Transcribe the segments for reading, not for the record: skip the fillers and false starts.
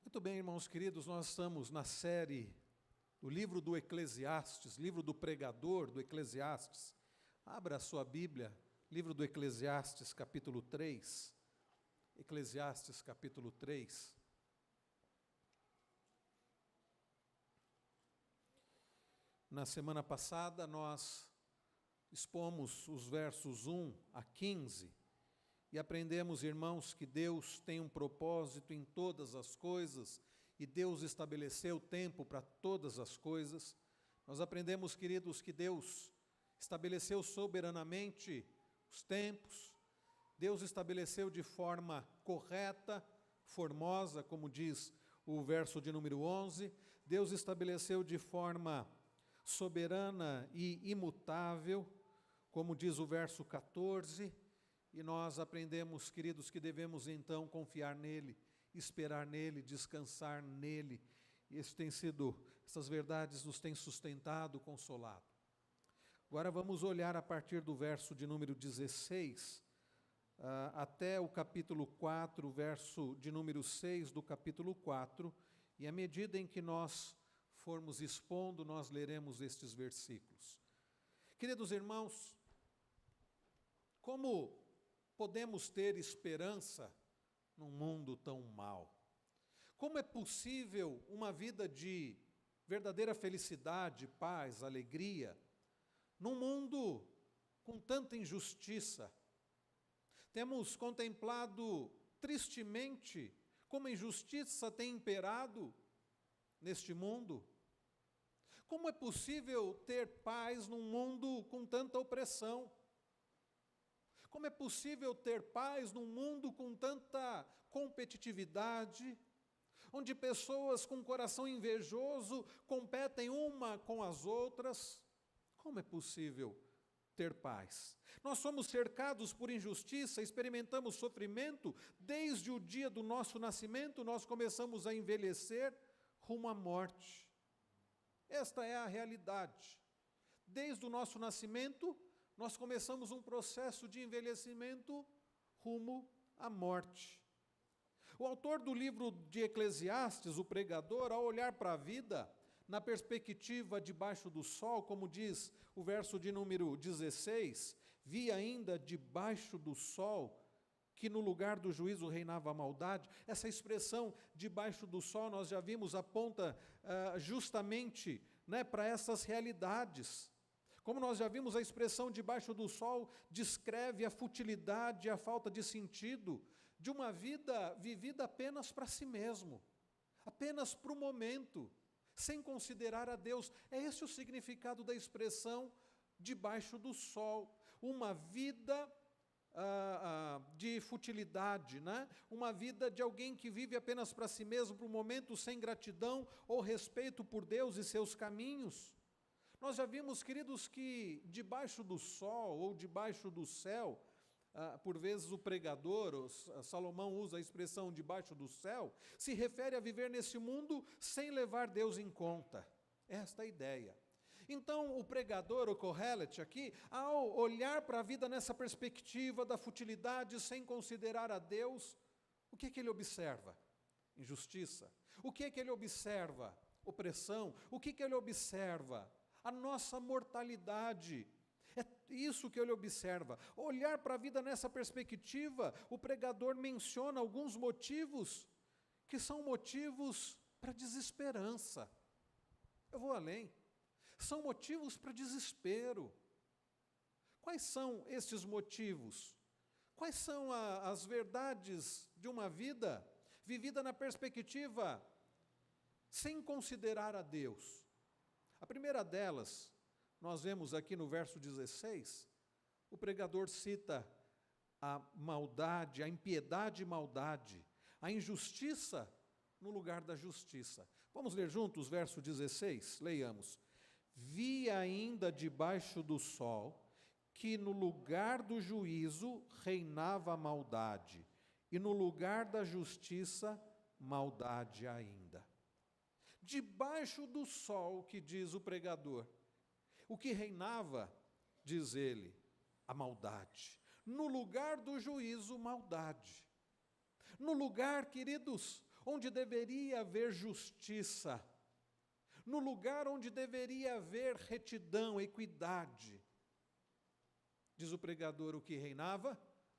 Muito bem, irmãos queridos, nós estamos na série do livro do Eclesiastes, livro do pregador do Eclesiastes. Abra a sua Bíblia, livro do Eclesiastes, capítulo 3. Eclesiastes, capítulo 3. Na semana passada, nós expomos os versos 1 a 15 e aprendemos, irmãos, que Deus tem um propósito em todas as coisas e Deus estabeleceu tempo para todas as coisas. Nós aprendemos, queridos, que Deus estabeleceu soberanamente os tempos, Deus estabeleceu de forma correta, formosa, como diz o verso de número 11, Deus estabeleceu de forma soberana e imutável, como diz o verso 14, e nós aprendemos, queridos, que devemos então confiar nele, esperar nele, descansar nele. E essas verdades nos têm sustentado, consolado. Agora vamos olhar a partir do verso de número 16, até o capítulo 4, verso de número 6 do capítulo 4, e à medida em que nós formos expondo, nós leremos estes versículos. Queridos irmãos, como podemos ter esperança num mundo tão mau? Como é possível uma vida de verdadeira felicidade, paz, alegria, num mundo com tanta injustiça? Temos contemplado tristemente como a injustiça tem imperado neste mundo. Como é possível ter paz num mundo com tanta opressão? Como é possível ter paz num mundo com tanta competitividade, onde pessoas com coração invejoso competem uma com as outras? Como é possível ter paz? Nós somos cercados por injustiça, experimentamos sofrimento, desde o dia do nosso nascimento nós começamos a envelhecer rumo à morte. Esta é a realidade. Desde o nosso nascimento, nós começamos um processo de envelhecimento rumo à morte. O autor do livro de Eclesiastes, o pregador, ao olhar para a vida, na perspectiva debaixo do sol, como diz o verso de número 16, vi ainda debaixo do sol que no lugar do juízo reinava a maldade. Essa expressão debaixo do sol, nós já vimos, aponta justamente para essas realidades. Como nós já vimos, a expressão debaixo do sol descreve a futilidade, a falta de sentido de uma vida vivida apenas para si mesmo, apenas para o momento, sem considerar a Deus. É esse o significado da expressão debaixo do sol. Uma vida de futilidade, uma vida de alguém que vive apenas para si mesmo, para o momento, sem gratidão ou respeito por Deus e seus caminhos. Nós já vimos, queridos, que debaixo do sol ou debaixo do céu, por vezes o pregador, Salomão usa a expressão debaixo do céu, se refere a viver nesse mundo sem levar Deus em conta. Esta é a ideia. Então, o pregador, o Kohelet aqui, ao olhar para a vida nessa perspectiva da futilidade, sem considerar a Deus, o que é que ele observa? Injustiça. O que é que ele observa? Opressão. O que é que ele observa? A nossa mortalidade. É isso que ele observa. Olhar para a vida nessa perspectiva, o pregador menciona alguns motivos que são motivos para desesperança. Eu vou além. São motivos para desespero. Quais são estes motivos? Quais são as verdades de uma vida vivida na perspectiva sem considerar a Deus? A primeira delas, nós vemos aqui no verso 16, o pregador cita a maldade, a impiedade e maldade, a injustiça no lugar da justiça. Vamos ler juntos o verso 16? Leiamos. Vi ainda debaixo do sol que no lugar do juízo reinava a maldade, e no lugar da justiça, maldade ainda. Debaixo do sol, que diz o pregador, o que reinava, diz ele, a maldade. No lugar do juízo, maldade. No lugar, queridos, onde deveria haver justiça, no lugar onde deveria haver retidão, equidade, diz o pregador, o que reinava?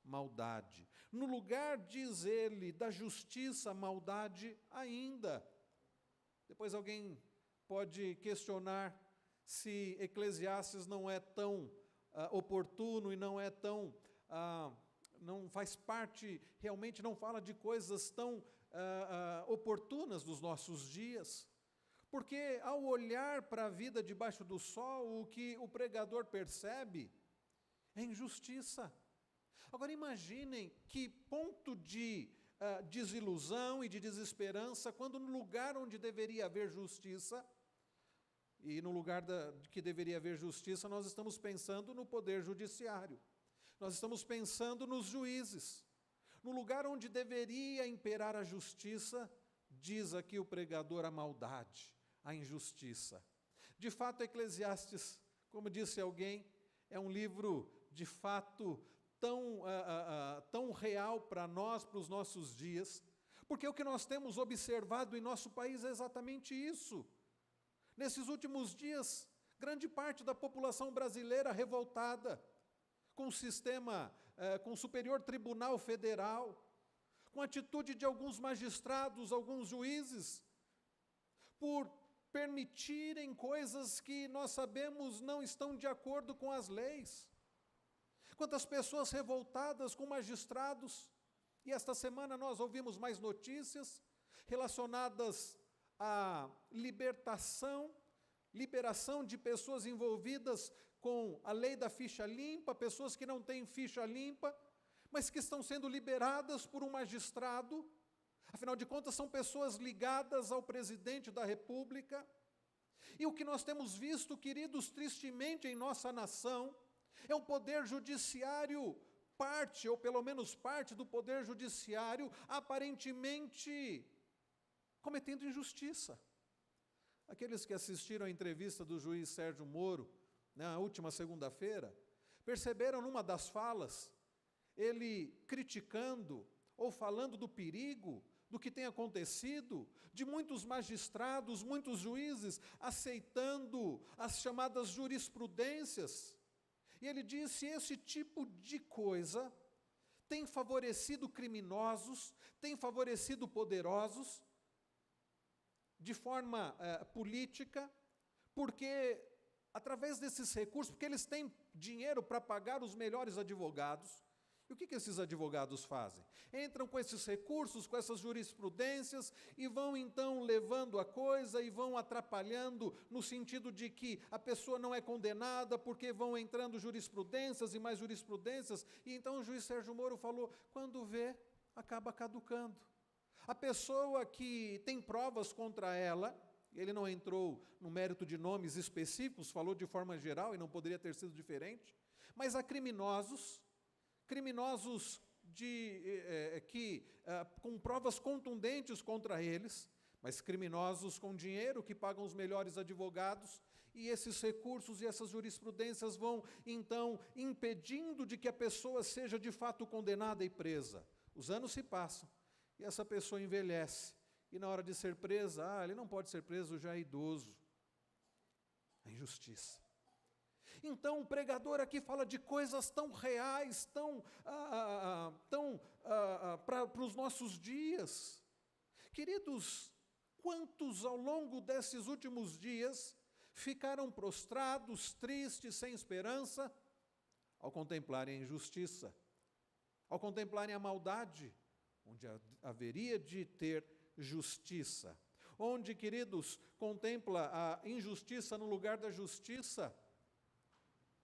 Maldade. No lugar, diz ele, da justiça, maldade ainda. Depois alguém pode questionar se Eclesiastes não é tão oportuno e não é tão, não faz parte, realmente não fala de coisas tão oportunas dos nossos dias. Porque ao olhar para a vida debaixo do sol, o que o pregador percebe é injustiça. Agora imaginem que ponto de desilusão e de desesperança, quando no lugar onde deveria haver justiça, e no lugar que deveria haver justiça, nós estamos pensando no poder judiciário, nós estamos pensando nos juízes. No lugar onde deveria imperar a justiça, diz aqui o pregador, a maldade, a injustiça. De fato, Eclesiastes, como disse alguém, é um livro de fato tão real para nós, para os nossos dias, porque o que nós temos observado em nosso país é exatamente isso. Nesses últimos dias, grande parte da população brasileira revoltada com o sistema, com o Superior Tribunal Federal, com a atitude de alguns magistrados, alguns juízes, por permitirem coisas que nós sabemos não estão de acordo com as leis. Quantas pessoas revoltadas com magistrados, e esta semana nós ouvimos mais notícias relacionadas à liberação de pessoas envolvidas com a lei da ficha limpa, pessoas que não têm ficha limpa, mas que estão sendo liberadas por um magistrado. Afinal de contas, são pessoas ligadas ao presidente da República. E o que nós temos visto, queridos, tristemente em nossa nação, é um poder judiciário, ou pelo menos parte do poder judiciário, aparentemente cometendo injustiça. Aqueles que assistiram à entrevista do juiz Sérgio Moro, na última segunda-feira, perceberam numa das falas, ele criticando ou falando do perigo do que tem acontecido, de muitos magistrados, muitos juízes aceitando as chamadas jurisprudências. E ele disse: esse tipo de coisa tem favorecido criminosos, tem favorecido poderosos de forma política, porque através desses recursos, porque eles têm dinheiro para pagar os melhores advogados. E o que esses advogados fazem? Entram com esses recursos, com essas jurisprudências, e vão então levando a coisa e vão atrapalhando no sentido de que a pessoa não é condenada, porque vão entrando jurisprudências e mais jurisprudências. E então o juiz Sérgio Moro falou, quando vê, acaba caducando. A pessoa que tem provas contra ela, ele não entrou no mérito de nomes específicos, falou de forma geral e não poderia ter sido diferente, mas há criminosos com provas contundentes contra eles, mas criminosos com dinheiro que pagam os melhores advogados, e esses recursos e essas jurisprudências vão, então, impedindo de que a pessoa seja de fato condenada e presa. Os anos se passam, e essa pessoa envelhece, e na hora de ser presa, ele não pode ser preso, já é idoso. A injustiça. Então, o pregador aqui fala de coisas tão reais, para os nossos dias. Queridos, quantos ao longo desses últimos dias ficaram prostrados, tristes, sem esperança, ao contemplarem a injustiça, ao contemplarem a maldade, onde haveria de ter justiça, onde, queridos, contempla a injustiça no lugar da justiça.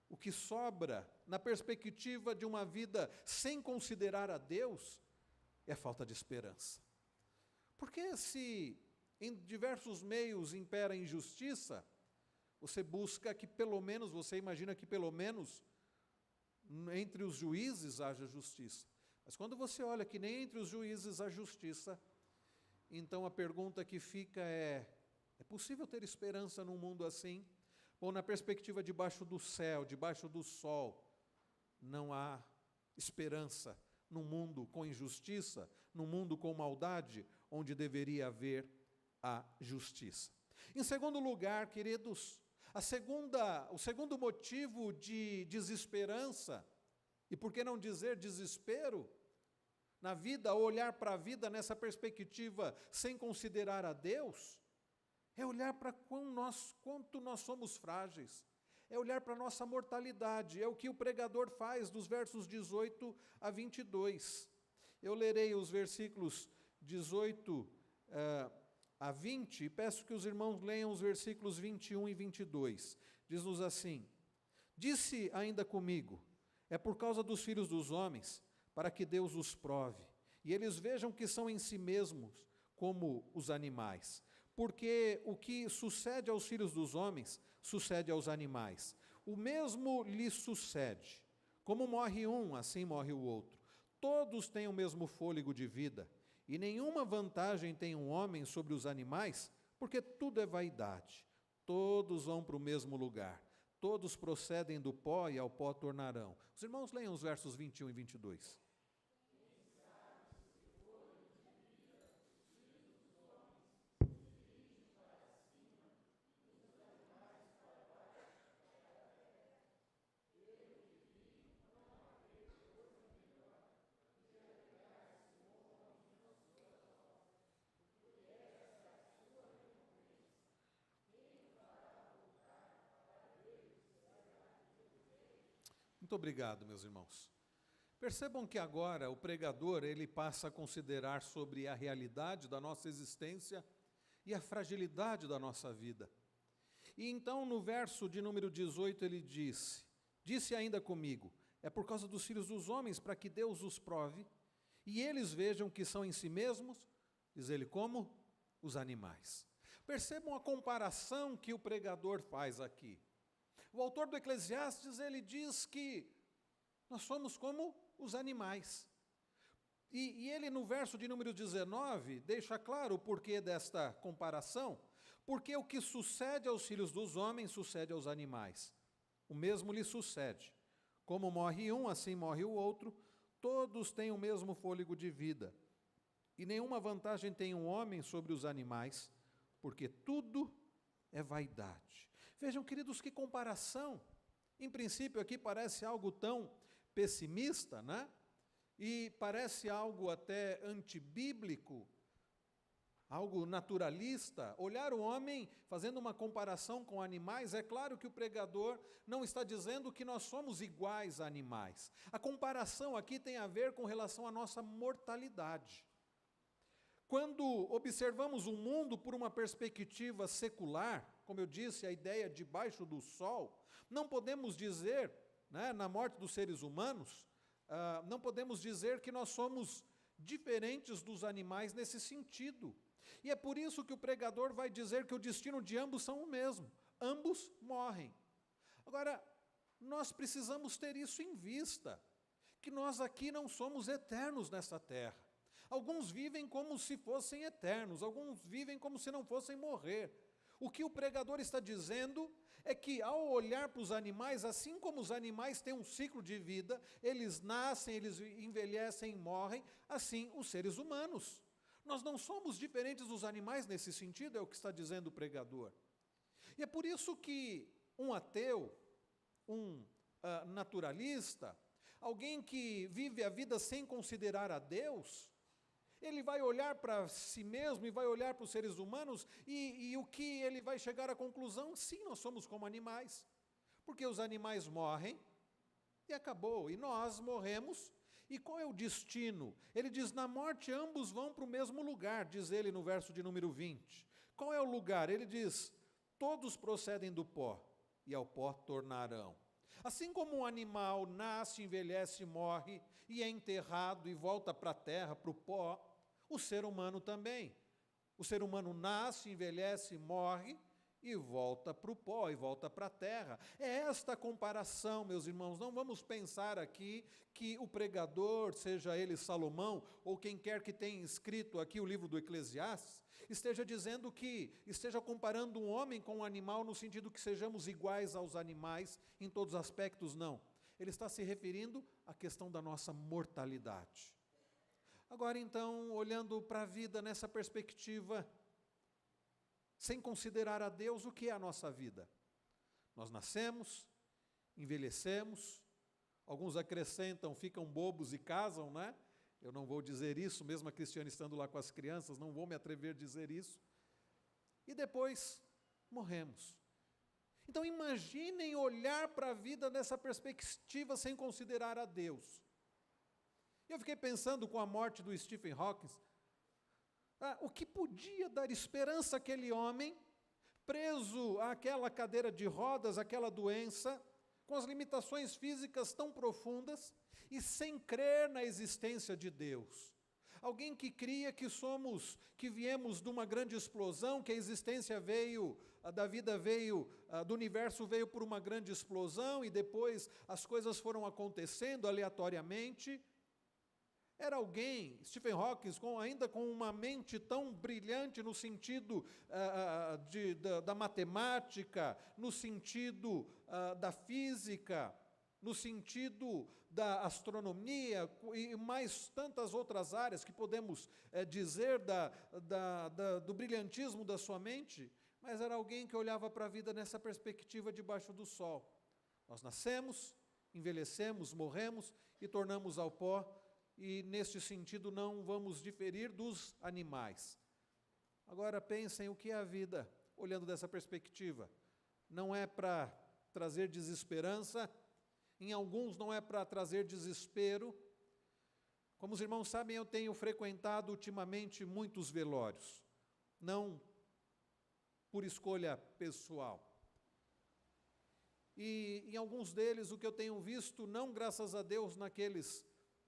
O que sobra, na perspectiva de uma vida sem considerar a Deus, é falta de esperança. Porque se em diversos meios impera a injustiça, você busca que pelo menos, você imagina que pelo menos, entre os juízes haja justiça. Mas quando você olha que nem entre os juízes há justiça, então a pergunta que fica é possível ter esperança num mundo assim? Ou na perspectiva debaixo do céu, debaixo do sol, não há esperança num mundo com injustiça, num mundo com maldade, onde deveria haver a justiça. Em segundo lugar, queridos, o segundo motivo de desesperança, e por que não dizer desespero, na vida, olhar para a vida nessa perspectiva sem considerar a Deus, é olhar para quanto nós somos frágeis, é olhar para a nossa mortalidade, é o que o pregador faz dos versos 18 a 22. Eu lerei os versículos 18 a 20 e peço que os irmãos leiam os versículos 21 e 22. Diz-nos assim: disse ainda comigo, é por causa dos filhos dos homens, para que Deus os prove, e eles vejam que são em si mesmos como os animais. Porque o que sucede aos filhos dos homens, sucede aos animais. O mesmo lhes sucede. Como morre um, assim morre o outro. Todos têm o mesmo fôlego de vida, e nenhuma vantagem tem um homem sobre os animais, porque tudo é vaidade. Todos vão para o mesmo lugar. Todos procedem do pó e ao pó tornarão. Os irmãos leiam os versos 21 e 22. Muito obrigado, meus irmãos. Percebam que agora o pregador, ele passa a considerar sobre a realidade da nossa existência e a fragilidade da nossa vida. E então, no verso de número 18, ele disse ainda comigo, é por causa dos filhos dos homens, para que Deus os prove, e eles vejam que são em si mesmos, diz ele, como os animais. Percebam a comparação que o pregador faz aqui. O autor do Eclesiastes, ele diz que nós somos como os animais. E ele, no verso de número 19, deixa claro o porquê desta comparação, porque o que sucede aos filhos dos homens, sucede aos animais. O mesmo lhe sucede. Como morre um, assim morre o outro, todos têm o mesmo fôlego de vida. E nenhuma vantagem tem um homem sobre os animais, porque tudo é vaidade. Vejam, queridos, que comparação. Em princípio, aqui parece algo tão pessimista, né? E parece algo até antibíblico, algo naturalista. Olhar o homem fazendo uma comparação com animais, é claro que o pregador não está dizendo que nós somos iguais a animais. A comparação aqui tem a ver com relação à nossa mortalidade. Quando observamos o mundo por uma perspectiva secular, como eu disse, a ideia debaixo do sol, não podemos dizer, né, na morte dos seres humanos, não podemos dizer que nós somos diferentes dos animais nesse sentido. E é por isso que o pregador vai dizer que o destino de ambos são o mesmo. Ambos morrem. Agora, nós precisamos ter isso em vista, que nós aqui não somos eternos nessa terra. Alguns vivem como se fossem eternos, alguns vivem como se não fossem morrer. O que o pregador está dizendo é que ao olhar para os animais, assim como os animais têm um ciclo de vida, eles nascem, eles envelhecem e morrem, assim os seres humanos. Nós não somos diferentes dos animais nesse sentido, é o que está dizendo o pregador. E é por isso que um ateu, um naturalista, alguém que vive a vida sem considerar a Deus, ele vai olhar para si mesmo e vai olhar para os seres humanos e o que ele vai chegar à conclusão? Sim, nós somos como animais, porque os animais morrem e acabou, e nós morremos. E qual é o destino? Ele diz, na morte ambos vão para o mesmo lugar, diz ele no verso de número 20. Qual é o lugar? Ele diz, todos procedem do pó, e ao pó tornarão. Assim como um animal nasce, envelhece, morre, e é enterrado e volta para a terra, para o pó, o ser humano também. O ser humano nasce, envelhece, morre, e volta para o pó, e volta para a terra. É esta a comparação, meus irmãos. Não vamos pensar aqui que o pregador, seja ele Salomão, ou quem quer que tenha escrito aqui o livro do Eclesiastes, esteja dizendo que, esteja comparando um homem com um animal no sentido que sejamos iguais aos animais em todos os aspectos, não. Ele está se referindo à questão da nossa mortalidade. Agora então, olhando para a vida nessa perspectiva, sem considerar a Deus, o que é a nossa vida? Nós nascemos, envelhecemos, alguns acrescentam, ficam bobos e casam, né? Eu não vou dizer isso, mesmo a Cristiane estando lá com as crianças, não vou me atrever a dizer isso. E depois, morremos. Então imaginem olhar para a vida nessa perspectiva sem considerar a Deus. Eu fiquei pensando com a morte do Stephen Hawking, o que podia dar esperança àquele homem, preso àquela cadeira de rodas, àquela doença, com as limitações físicas tão profundas e sem crer na existência de Deus. Alguém que cria que viemos de uma grande explosão, que a existência da vida veio, do universo veio por uma grande explosão e depois as coisas foram acontecendo aleatoriamente. Era alguém, Stephen Hawking, ainda com uma mente tão brilhante no sentido da matemática, no sentido da física, no sentido da astronomia e mais tantas outras áreas que podemos dizer do brilhantismo da sua mente, mas era alguém que olhava para a vida nessa perspectiva debaixo do sol. Nós nascemos, envelhecemos, morremos e tornamos ao pó, e neste sentido não vamos diferir dos animais. Agora pensem o que é a vida, olhando dessa perspectiva. Não é para trazer desesperança, em alguns não é para trazer desespero. Como os irmãos sabem, eu tenho frequentado ultimamente muitos velórios, não por escolha pessoal. E em alguns deles o que eu tenho visto, não graças a Deus naqueles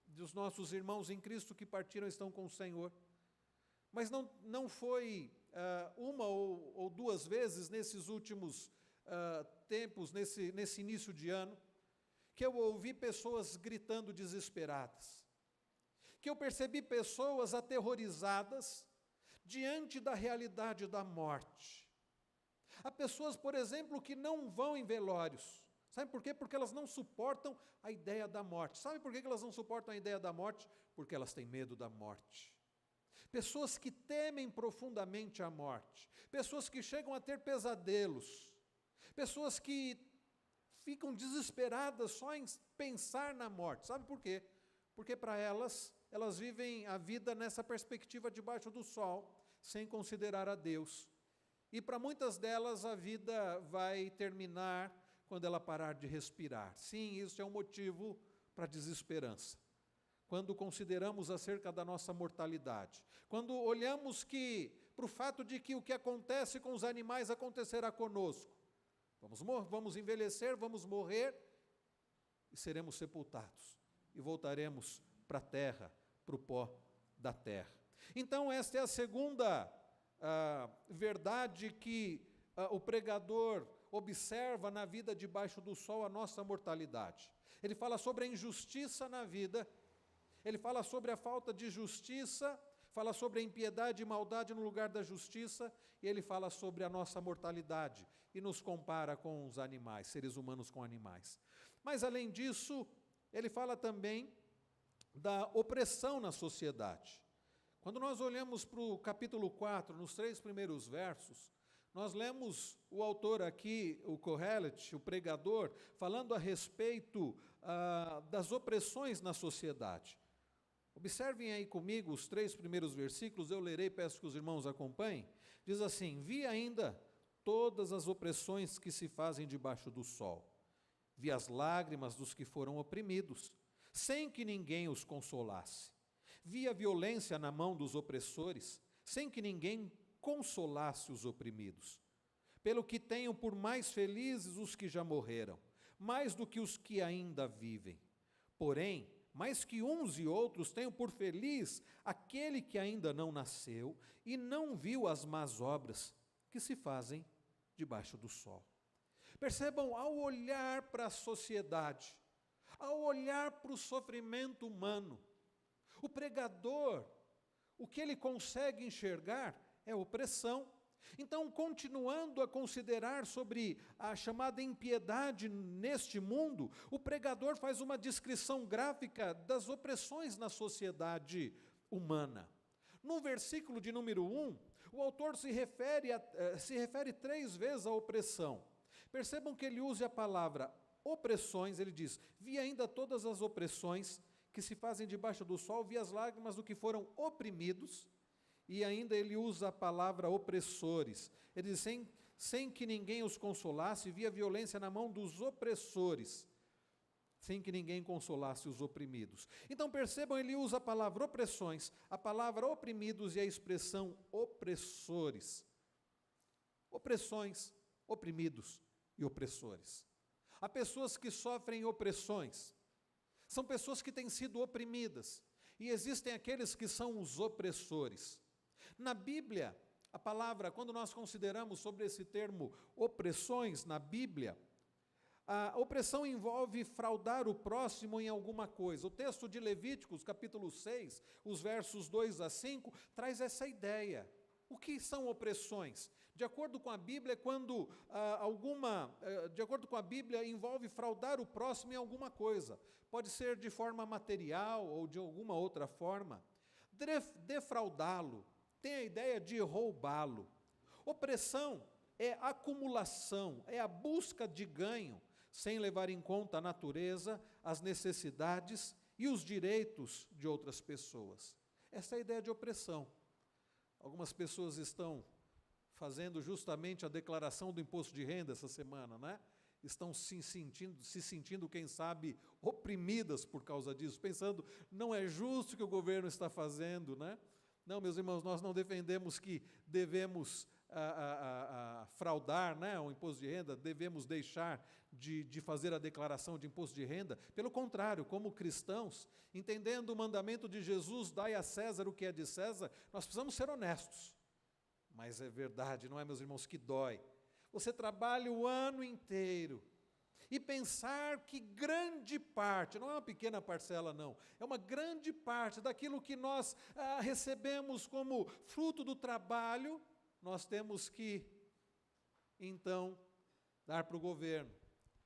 dos nossos irmãos em Cristo que partiram e estão com o Senhor, mas não foi uma ou duas vezes nesses últimos tempos, nesse início de ano, que eu ouvi pessoas gritando desesperadas, que eu percebi pessoas aterrorizadas diante da realidade da morte. Há pessoas, por exemplo, que não vão em velórios. Sabe por quê? Porque elas não suportam a ideia da morte. Sabe por que elas não suportam a ideia da morte? Porque elas têm medo da morte. Pessoas que temem profundamente a morte. Pessoas que chegam a ter pesadelos. Pessoas que ficam desesperadas só em pensar na morte. Sabe por quê? Porque para elas vivem a vida nessa perspectiva debaixo do sol, sem considerar a Deus. E para muitas delas a vida vai terminar quando ela parar de respirar. Sim, isso é um motivo para desesperança. Quando consideramos acerca da nossa mortalidade. Quando olhamos para o fato de que o que acontece com os animais acontecerá conosco. Vamos envelhecer, vamos morrer e seremos sepultados. E voltaremos para a terra, para o pó da terra. Então esta é a segunda verdade que o pregador observa na vida debaixo do sol, a nossa mortalidade. Ele fala sobre a injustiça na vida, ele fala sobre a falta de justiça, fala sobre a impiedade e maldade no lugar da justiça, e ele fala sobre a nossa mortalidade, e nos compara com os animais, seres humanos com animais. Mas além disso, ele fala também da opressão na sociedade. Quando nós olhamos para o capítulo 4, nos 3 primeiros versos, nós lemos o autor aqui, o Kohelet, o pregador, falando a respeito das opressões na sociedade. Observem aí comigo os 3 primeiros versículos, eu lerei, peço que os irmãos acompanhem. Diz assim: vi ainda todas as opressões que se fazem debaixo do sol. Vi as lágrimas dos que foram oprimidos, sem que ninguém os consolasse. Vi a violência na mão dos opressores, sem que ninguém consolasse os oprimidos. Pelo que tenho por mais felizes os que já morreram, mais do que os que ainda vivem. Porém, mais que uns e outros, tenho por feliz aquele que ainda não nasceu e não viu as más obras que se fazem debaixo do sol. Percebam, ao olhar para a sociedade, ao olhar para o sofrimento humano, o pregador, o que ele consegue enxergar é opressão. Então, continuando a considerar sobre a chamada impiedade neste mundo, o pregador faz uma descrição gráfica das opressões na sociedade humana. No versículo de número 1, o autor se refere 3 vezes à opressão. Percebam que ele usa a palavra opressões, ele diz: vi ainda todas as opressões que se fazem debaixo do sol, vi as lágrimas do que foram oprimidos, e ainda ele usa a palavra opressores. Ele diz: sem que ninguém os consolasse, vi a violência na mão dos opressores, sem que ninguém consolasse os oprimidos. Então percebam, ele usa a palavra opressões, a palavra oprimidos e a expressão opressores. Opressões, oprimidos e opressores. Há pessoas que sofrem opressões, são pessoas que têm sido oprimidas, e existem aqueles que são os opressores. Na Bíblia, a palavra, quando nós consideramos sobre esse termo opressões na Bíblia, a opressão envolve fraudar o próximo em alguma coisa. O texto de Levíticos, capítulo 6, os versos 2 a 5, traz essa ideia. O que são opressões? De acordo com a Bíblia, quando de acordo com a Bíblia, envolve fraudar o próximo em alguma coisa. Pode ser de forma material ou de alguma outra forma. Defraudá-lo tem a ideia de roubá-lo. Opressão é acumulação, é a busca de ganho, sem levar em conta a natureza, as necessidades e os direitos de outras pessoas. Essa é a ideia de opressão. Algumas pessoas estão fazendo justamente a declaração do imposto de renda essa semana, né? Estão se sentindo, quem sabe, oprimidas por causa disso, pensando, não é justo o que o governo está fazendo, né? Não, meus irmãos, nós não defendemos que devemos fraudar, né, o imposto de renda, devemos deixar de fazer a declaração de imposto de renda. Pelo contrário, como cristãos, entendendo o mandamento de Jesus, dai a César o que é de César, nós precisamos ser honestos. Mas é verdade, não é, meus irmãos, que dói. Você trabalha o ano inteiro e pensar que grande parte, não é uma pequena parcela não, é uma grande parte daquilo que nós recebemos como fruto do trabalho, nós temos que, então, dar para o governo.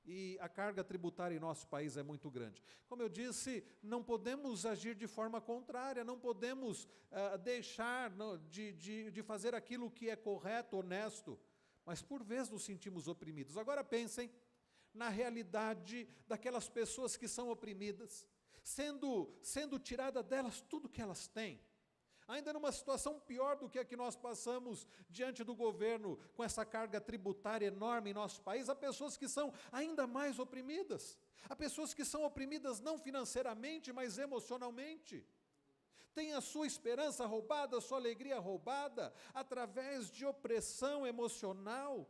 E a carga tributária em nosso país é muito grande. Como eu disse, não podemos agir de forma contrária, não podemos deixar de fazer aquilo que é correto, honesto, mas por vezes nos sentimos oprimidos. Agora pensem na realidade daquelas pessoas que são oprimidas, sendo tirada delas tudo que elas têm. Ainda numa situação pior do que a que nós passamos diante do governo, com essa carga tributária enorme em nosso país, há pessoas que são ainda mais oprimidas. Há pessoas que são oprimidas não financeiramente, mas emocionalmente. Tem a sua esperança roubada, a sua alegria roubada, através de opressão emocional.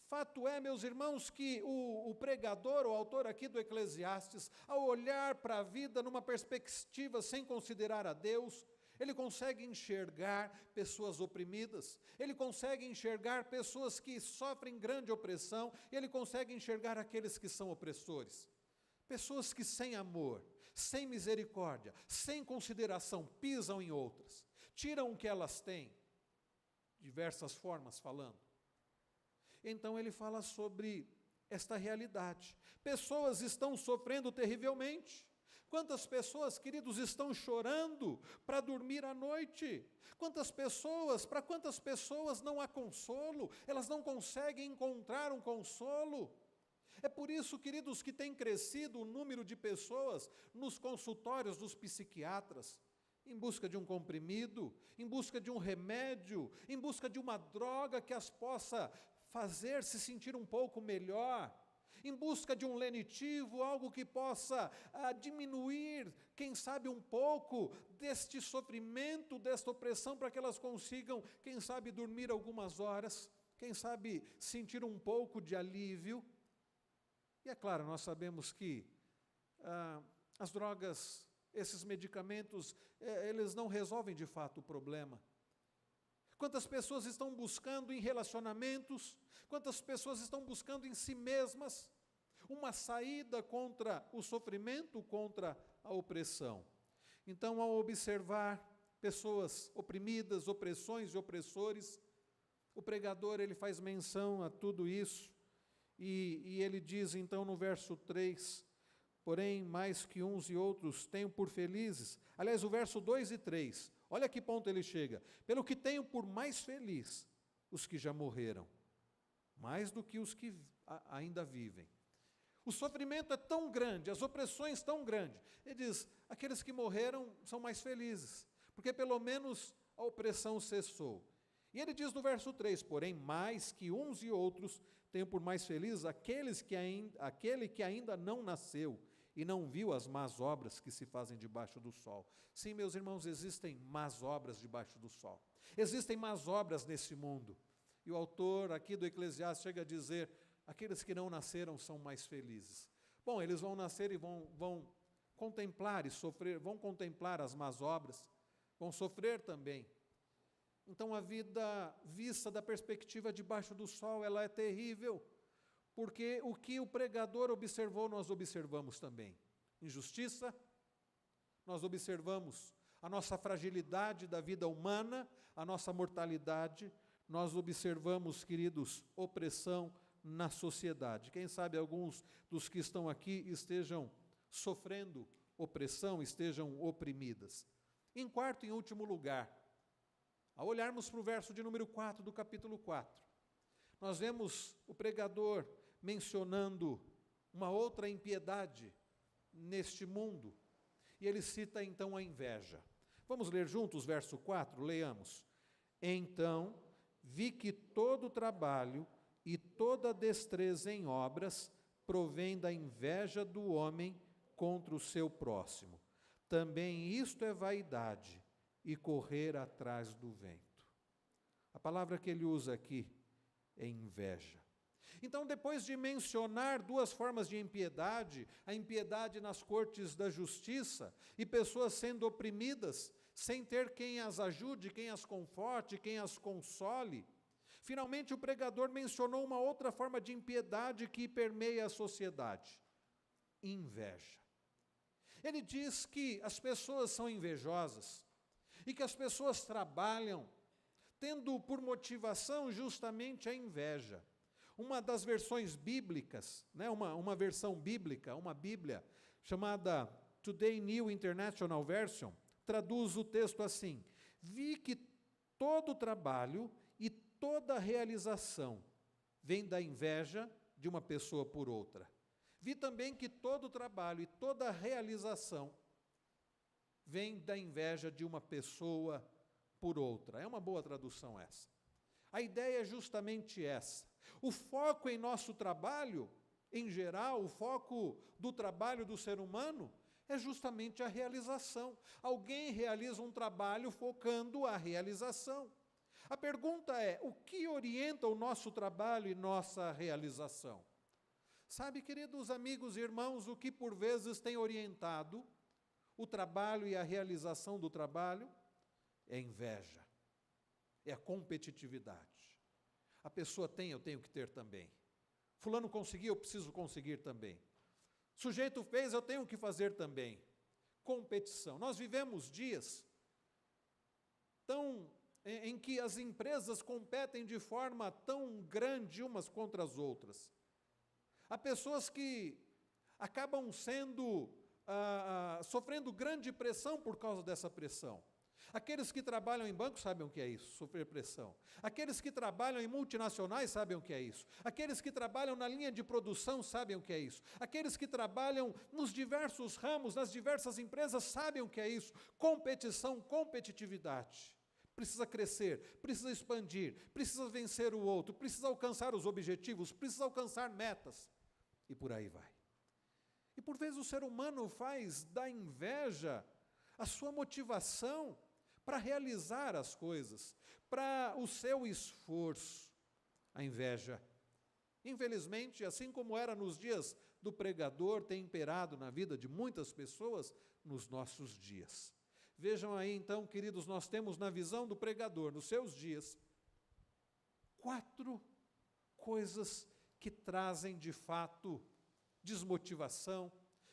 Fato é, meus irmãos, que o pregador, o autor aqui do Eclesiastes, ao olhar para a vida numa perspectiva sem considerar a Deus, ele consegue enxergar pessoas oprimidas, ele consegue enxergar pessoas que sofrem grande opressão, e ele consegue enxergar aqueles que são opressores. Pessoas que sem amor, sem misericórdia, sem consideração, pisam em outras, tiram o que elas têm, diversas formas falando. Então ele fala sobre esta realidade. Pessoas estão sofrendo terrivelmente. Quantas pessoas, queridos, estão chorando para dormir à noite? Para quantas pessoas não há consolo? Elas não conseguem encontrar um consolo. É por isso, queridos, que tem crescido o número de pessoas nos consultórios dos psiquiatras, em busca de um comprimido, em busca de um remédio, em busca de uma droga que as possa fazer se sentir um pouco melhor, em busca de um lenitivo, algo que possa diminuir, quem sabe um pouco deste sofrimento, desta opressão, para que elas consigam, quem sabe, dormir algumas horas, quem sabe sentir um pouco de alívio. E é claro, nós sabemos que as drogas, esses medicamentos, eles não resolvem de fato o problema. Quantas pessoas estão buscando em relacionamentos, quantas pessoas estão buscando em si mesmas uma saída contra o sofrimento, contra a opressão. Então, ao observar pessoas oprimidas, opressões e opressores, o pregador ele faz menção a tudo isso, e ele diz então no verso 3, porém mais que uns e outros tenho por felizes. Aliás, o verso 2 e 3, olha que ponto ele chega. Pelo que tenho por mais feliz os que já morreram, mais do que os que ainda vivem. O sofrimento é tão grande, as opressões tão grandes. Ele diz, aqueles que morreram são mais felizes, porque pelo menos a opressão cessou. E ele diz no verso 3, porém, mais que uns e outros tenho por mais felizes aquele que ainda não nasceu e não viu as más obras que se fazem debaixo do sol. Sim, meus irmãos, existem más obras debaixo do sol. Existem más obras nesse mundo. E o autor aqui do Eclesiastes chega a dizer, aqueles que não nasceram são mais felizes. Bom, eles vão nascer e vão contemplar e sofrer, vão contemplar as más obras, vão sofrer também. Então a vida vista da perspectiva debaixo do sol, ela é terrível, porque o que o pregador observou, nós observamos também. Injustiça, nós observamos a nossa fragilidade da vida humana, a nossa mortalidade, nós observamos, queridos, opressão na sociedade. Quem sabe alguns dos que estão aqui estejam sofrendo opressão, estejam oprimidas. Em quarto e último lugar, ao olharmos para o verso de número 4 do capítulo 4, nós vemos o pregador mencionando uma outra impiedade neste mundo, e ele cita então a inveja. Vamos ler juntos o verso 4? Leamos. Então, vi que todo trabalho e toda destreza em obras provém da inveja do homem contra o seu próximo. Também isto é vaidade e correr atrás do vento. A palavra que ele usa aqui é inveja. Então, depois de mencionar duas formas de impiedade, a impiedade nas cortes da justiça e pessoas sendo oprimidas, sem ter quem as ajude, quem as conforte, quem as console, finalmente o pregador mencionou uma outra forma de impiedade que permeia a sociedade: inveja. Ele diz que as pessoas são invejosas e que as pessoas trabalham tendo por motivação justamente a inveja. Uma das versões bíblicas, uma versão bíblica, uma Bíblia, chamada Today New International Version, traduz o texto assim: vi que todo trabalho e toda realização vem da inveja de uma pessoa por outra. Vi também que todo trabalho e toda realização vem da inveja de uma pessoa por outra. É uma boa tradução essa. A ideia é justamente essa. O foco em nosso trabalho, em geral, o foco do trabalho do ser humano é justamente a realização. Alguém realiza um trabalho focando a realização. A pergunta é, o que orienta o nosso trabalho e nossa realização? Sabe, queridos amigos e irmãos, o que por vezes tem orientado o trabalho e a realização do trabalho? É a inveja, é a competitividade. A pessoa tem, eu tenho que ter também. Fulano conseguiu, eu preciso conseguir também. Sujeito fez, eu tenho que fazer também. Competição. Nós vivemos dias em que as empresas competem de forma tão grande umas contra as outras. Há pessoas que acabam sofrendo grande pressão por causa dessa pressão. Aqueles que trabalham em banco sabem o que é isso, sofrer pressão. Aqueles que trabalham em multinacionais sabem o que é isso. Aqueles que trabalham na linha de produção sabem o que é isso. Aqueles que trabalham nos diversos ramos, nas diversas empresas, sabem o que é isso. Competição, competitividade. Precisa crescer, precisa expandir, precisa vencer o outro, precisa alcançar os objetivos, precisa alcançar metas. E por aí vai. E por vezes o ser humano faz da inveja a sua motivação para realizar as coisas, para o seu esforço. A inveja, infelizmente, assim como era nos dias do pregador, tem imperado na vida de muitas pessoas nos nossos dias. Vejam aí então, queridos, nós temos na visão do pregador, nos seus dias, 4 coisas que trazem de fato desmotivação,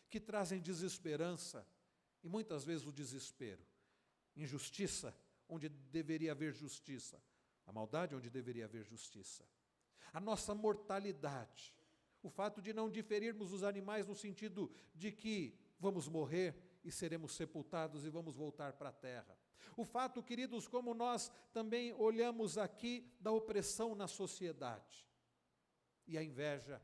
que trazem desesperança e muitas vezes o desespero. Injustiça, onde deveria haver justiça. A maldade, onde deveria haver justiça. A nossa mortalidade, O fato de não diferirmos dos animais no sentido de que vamos morrer e seremos sepultados e vamos voltar para a terra. O fato, queridos, como nós também olhamos aqui da opressão na sociedade e a inveja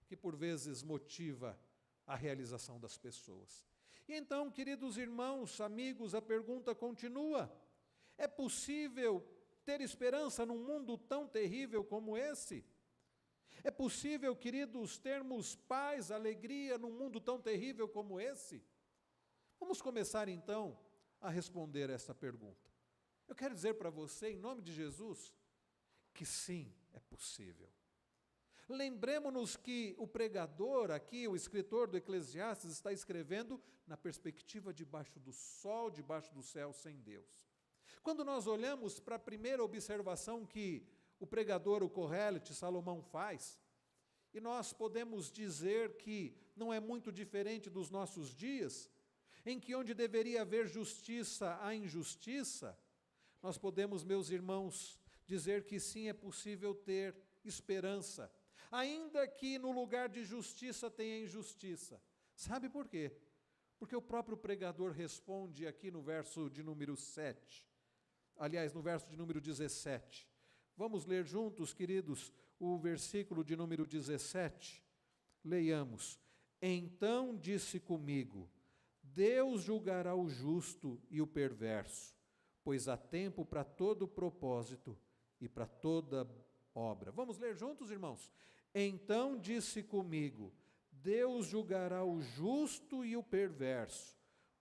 que por vezes motiva a realização das pessoas. E então, queridos irmãos, amigos, a pergunta continua: é possível ter esperança num mundo tão terrível como esse? É possível, queridos, termos paz, alegria num mundo tão terrível como esse? Vamos começar então a responder essa pergunta. Eu quero dizer para você, em nome de Jesus, que sim, é possível. Lembremos-nos que o pregador aqui, o escritor do Eclesiastes, está escrevendo na perspectiva debaixo do sol, debaixo do céu, sem Deus. Quando nós olhamos para a primeira observação que o pregador, o Kohelet, Salomão faz, e nós podemos dizer que não é muito diferente dos nossos dias, em que onde deveria haver justiça, há injustiça, nós podemos, meus irmãos, dizer que sim, é possível ter esperança, ainda que no lugar de justiça tenha injustiça. Sabe por quê? Porque o próprio pregador responde aqui no verso de número 7, aliás, no verso de número 17. Vamos ler juntos, queridos, o versículo de número 17. Leiamos. Então disse comigo: Deus julgará o justo e o perverso, pois há tempo para todo propósito e para toda obra. Vamos ler juntos, irmãos? Então disse comigo: Deus julgará o justo e o perverso,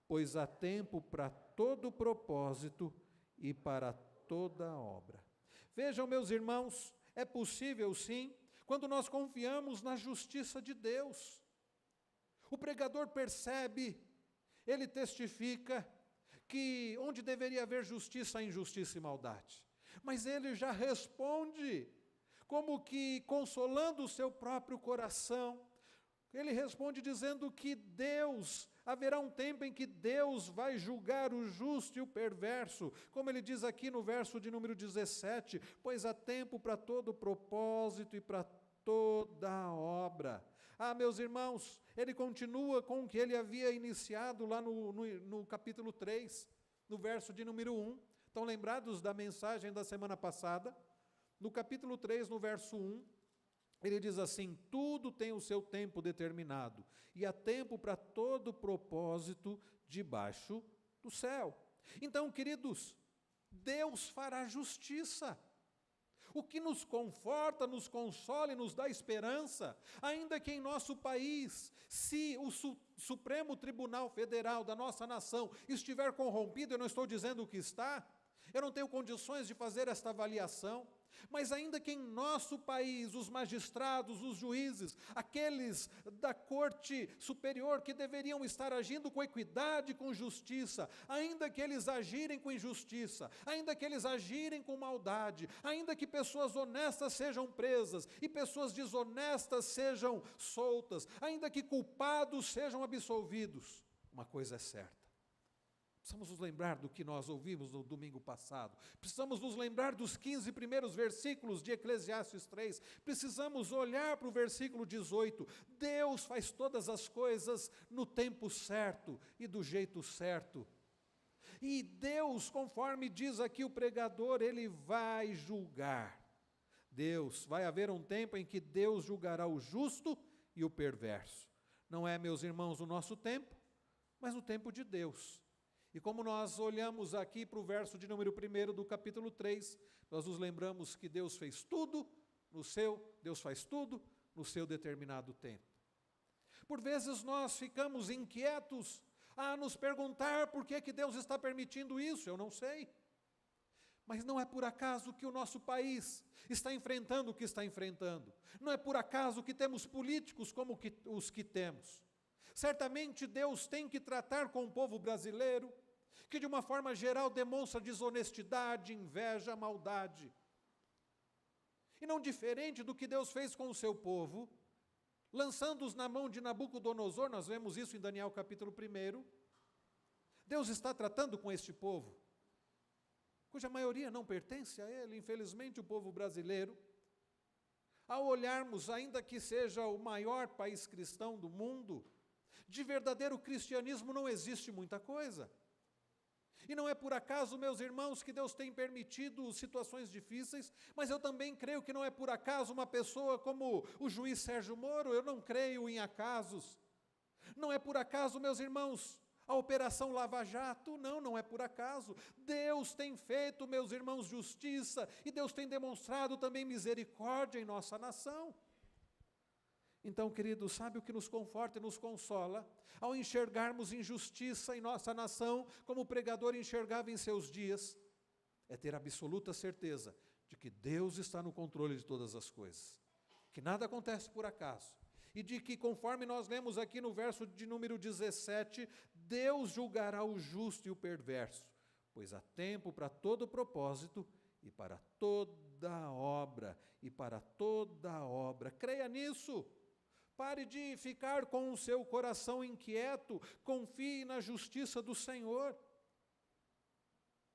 pois há tempo para todo propósito e para toda obra. Vejam, meus irmãos, é possível sim, quando nós confiamos na justiça de Deus. O pregador percebe, ele testifica que onde deveria haver justiça, há injustiça e maldade. Mas ele já responde, como que consolando o seu próprio coração. Ele responde dizendo que haverá um tempo em que Deus vai julgar o justo e o perverso, como ele diz aqui no verso de número 17, pois há tempo para todo propósito e para toda obra. Ah, meus irmãos, ele continua com o que ele havia iniciado lá no capítulo 3, no verso de número 1. Estão lembrados da mensagem da semana passada? No capítulo 3, no verso 1, ele diz assim: tudo tem o seu tempo determinado, e há tempo para todo propósito debaixo do céu. Então, queridos, Deus fará justiça. O que nos conforta, nos consola e nos dá esperança, ainda que em nosso país, se o Supremo Tribunal Federal da nossa nação estiver corrompido, eu não estou dizendo que está, eu não tenho condições de fazer esta avaliação, mas ainda que em nosso país, os magistrados, os juízes, aqueles da corte superior que deveriam estar agindo com equidade, com justiça, ainda que eles agirem com injustiça, ainda que eles agirem com maldade, ainda que pessoas honestas sejam presas e pessoas desonestas sejam soltas, ainda que culpados sejam absolvidos, uma coisa é certa: precisamos nos lembrar do que nós ouvimos no domingo passado. Precisamos nos lembrar dos 15 primeiros versículos de Eclesiastes 3. Precisamos olhar para o versículo 18. Deus faz todas as coisas no tempo certo e do jeito certo. E Deus, conforme diz aqui o pregador, Ele vai julgar. Vai haver um tempo em que Deus julgará o justo e o perverso. Não é, meus irmãos, o nosso tempo, mas o tempo de Deus. E como nós olhamos aqui para o verso de número 1 do capítulo 3, nós nos lembramos que Deus faz tudo no seu determinado tempo. Por vezes nós ficamos inquietos a nos perguntar por que Deus está permitindo isso. Eu não sei. Mas não é por acaso que o nosso país está enfrentando o que está enfrentando. Não é por acaso que temos políticos como os que temos. Certamente Deus tem que tratar com o povo brasileiro, que de uma forma geral demonstra desonestidade, inveja, maldade. E não diferente do que Deus fez com o seu povo, lançando-os na mão de Nabucodonosor, nós vemos isso em Daniel capítulo 1. Deus está tratando com este povo, cuja maioria não pertence a Ele, infelizmente o povo brasileiro. ao olharmos, ainda que seja o maior país cristão do mundo, de verdadeiro cristianismo não existe muita coisa. E não é por acaso, meus irmãos, que Deus tem permitido situações difíceis, mas eu também creio que não é por acaso uma pessoa como o juiz Sérgio Moro, eu não creio em acasos. Não é por acaso, meus irmãos, a Operação Lava Jato, não é por acaso. Deus tem feito, meus irmãos, justiça, e Deus tem demonstrado também misericórdia em nossa nação. Então, queridos, sabe o que nos conforta e nos consola? Ao enxergarmos injustiça em nossa nação, como o pregador enxergava em seus dias, é ter absoluta certeza de que Deus está no controle de todas as coisas, que nada acontece por acaso, e de que, conforme nós lemos aqui no verso de número 17, Deus julgará o justo e o perverso, pois há tempo para todo propósito e para toda obra, Creia nisso. Pare de ficar com o seu coração inquieto, confie na justiça do Senhor.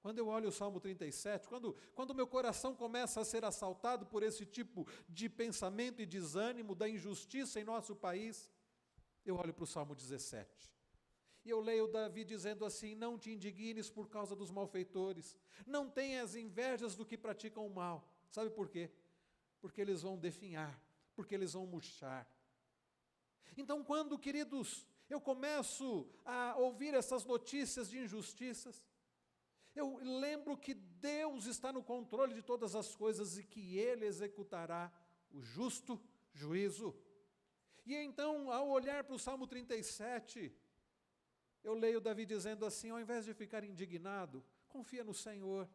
Quando eu olho o Salmo 37, quando meu coração começa a ser assaltado por esse tipo de pensamento e desânimo da injustiça em nosso país, eu olho para o Salmo 17. E eu leio Davi dizendo assim: não te indignes por causa dos malfeitores, não tenhas invejas do que praticam o mal. Sabe por quê? Porque eles vão definhar, porque eles vão murchar. Então, quando, queridos, eu começo a ouvir essas notícias de injustiças, eu lembro que Deus está no controle de todas as coisas e que Ele executará o justo juízo. E então, ao olhar para o Salmo 37, eu leio Davi dizendo assim: ao invés de ficar indignado, confia no Senhor,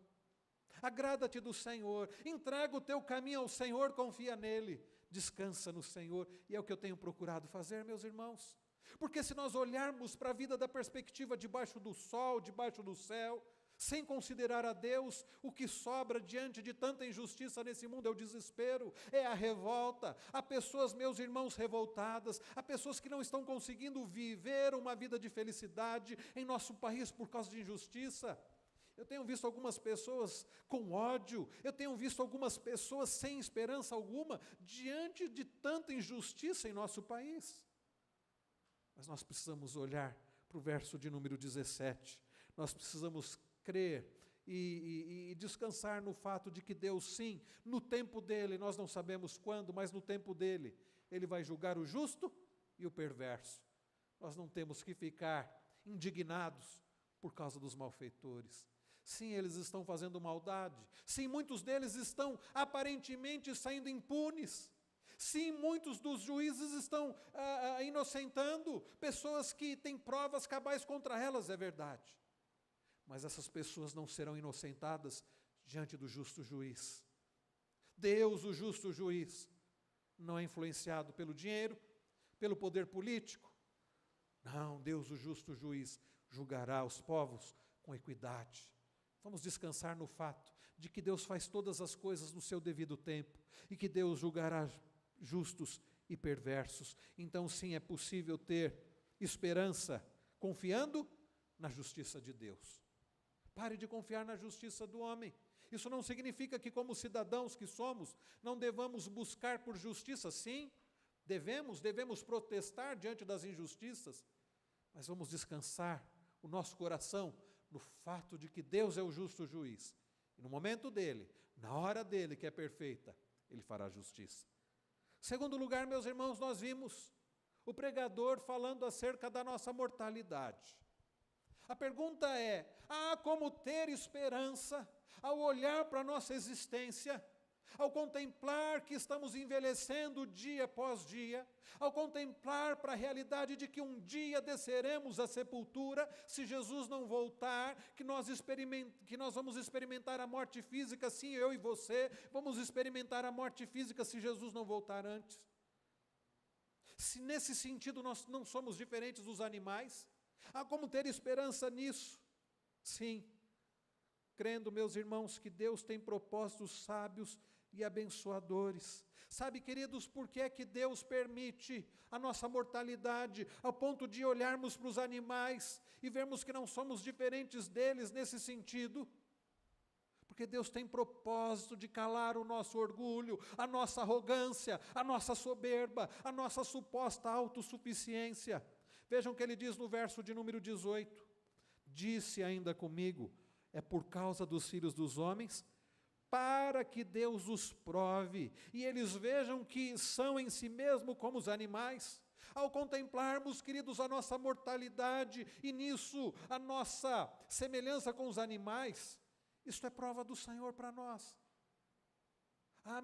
agrada-te do Senhor, entrega o teu caminho ao Senhor, confia nele, descansa no Senhor. E é o que eu tenho procurado fazer, meus irmãos, porque se nós olharmos para a vida da perspectiva debaixo do sol, debaixo do céu, sem considerar a Deus, o que sobra diante de tanta injustiça nesse mundo é o desespero, é a revolta. Há pessoas, meus irmãos, revoltadas, há pessoas que não estão conseguindo viver uma vida de felicidade em nosso país por causa de injustiça. Eu tenho visto algumas pessoas com ódio, eu tenho visto algumas pessoas sem esperança alguma diante de tanta injustiça em nosso país. Mas nós precisamos olhar para o verso de número 17, nós precisamos crer e descansar no fato de que Deus, sim, no tempo dele, nós não sabemos quando, mas no tempo dele, ele vai julgar o justo e o perverso. Nós não temos que ficar indignados por causa dos malfeitores. Sim, eles estão fazendo maldade. Sim, muitos deles estão aparentemente saindo impunes. Sim, muitos dos juízes estão inocentando pessoas que têm provas cabais contra elas, é verdade. Mas essas pessoas não serão inocentadas diante do justo juiz. Deus, o justo juiz, não é influenciado pelo dinheiro, pelo poder político. Não, Deus, o justo juiz, julgará os povos com equidade. Vamos descansar no fato de que Deus faz todas as coisas no seu devido tempo e que Deus julgará justos e perversos. Então, sim, é possível ter esperança confiando na justiça de Deus. Pare de confiar na justiça do homem. Isso não significa que, como cidadãos que somos, não devamos buscar por justiça. Sim, devemos protestar diante das injustiças, mas vamos descansar o nosso coração no fato de que Deus é o justo juiz. E no momento dele, na hora dele, que é perfeita, ele fará justiça. Segundo lugar, meus irmãos, nós vimos o pregador falando acerca da nossa mortalidade. A pergunta é: há como ter esperança ao olhar para a nossa existência, ao contemplar que estamos envelhecendo dia após dia, ao contemplar para a realidade de que um dia desceremos à sepultura, se Jesus não voltar, que nós vamos experimentar a morte física, sim, eu e você, vamos experimentar a morte física se Jesus não voltar antes? Se nesse sentido nós não somos diferentes dos animais, há como ter esperança nisso? Sim, crendo, meus irmãos, que Deus tem propósitos sábios e abençoadores. Sabe, queridos, por que é que Deus permite a nossa mortalidade, ao ponto de olharmos para os animais e vermos que não somos diferentes deles nesse sentido? Porque Deus tem propósito de calar o nosso orgulho, a nossa arrogância, a nossa soberba, a nossa suposta autossuficiência. Vejam o que ele diz no verso de número 18. Disse ainda comigo, é por causa dos filhos dos homens, para que Deus os prove, e eles vejam que são em si mesmo como os animais. Ao contemplarmos, queridos, a nossa mortalidade, e nisso a nossa semelhança com os animais, isto é prova do Senhor para nós.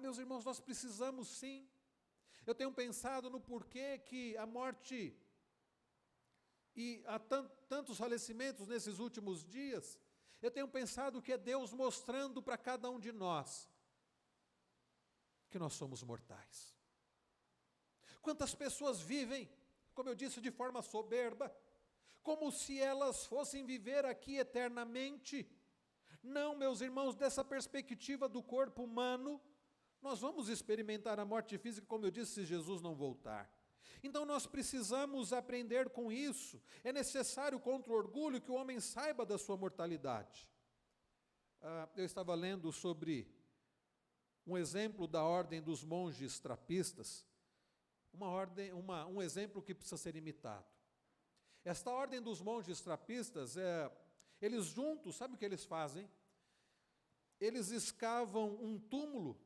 Meus irmãos, nós precisamos sim. Eu tenho pensado no porquê que a morte, e há tantos falecimentos nesses últimos dias, eu tenho pensado que é Deus mostrando para cada um de nós que nós somos mortais. Quantas pessoas vivem, como eu disse, de forma soberba, como se elas fossem viver aqui eternamente. Não, meus irmãos, dessa perspectiva do corpo humano, nós vamos experimentar a morte física, como eu disse, se Jesus não voltar. Então nós precisamos aprender com isso. É necessário contra o orgulho que o homem saiba da sua mortalidade. Eu estava lendo sobre um exemplo da ordem dos monges trapistas, um exemplo que precisa ser imitado. Esta ordem dos monges trapistas, eles juntos, sabe o que eles fazem? Eles escavam um túmulo,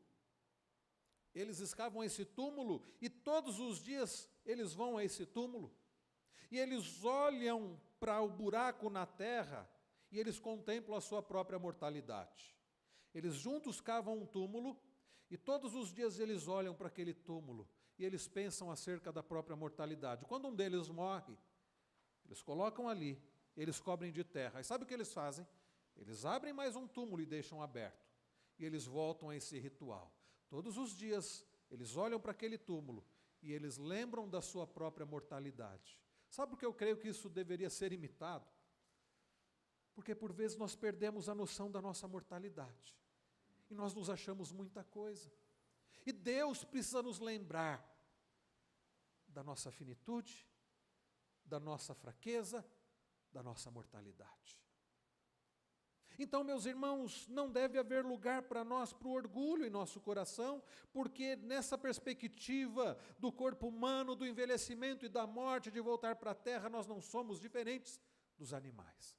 eles escavam esse túmulo e todos os dias eles vão a esse túmulo e eles olham para o buraco na terra e eles contemplam a sua própria mortalidade. Eles juntos cavam um túmulo e todos os dias eles olham para aquele túmulo e eles pensam acerca da própria mortalidade. Quando um deles morre, eles colocam ali, eles cobrem de terra. E sabe o que eles fazem? Eles abrem mais um túmulo e deixam aberto. E eles voltam a esse ritual. Todos os dias, eles olham para aquele túmulo e eles lembram da sua própria mortalidade. Sabe por que eu creio que isso deveria ser imitado? Porque por vezes nós perdemos a noção da nossa mortalidade. E nós nos achamos muita coisa. E Deus precisa nos lembrar da nossa finitude, da nossa fraqueza, da nossa mortalidade. Então, meus irmãos, não deve haver lugar para nós, para o orgulho em nosso coração, porque nessa perspectiva do corpo humano, do envelhecimento e da morte, de voltar para a terra, nós não somos diferentes dos animais.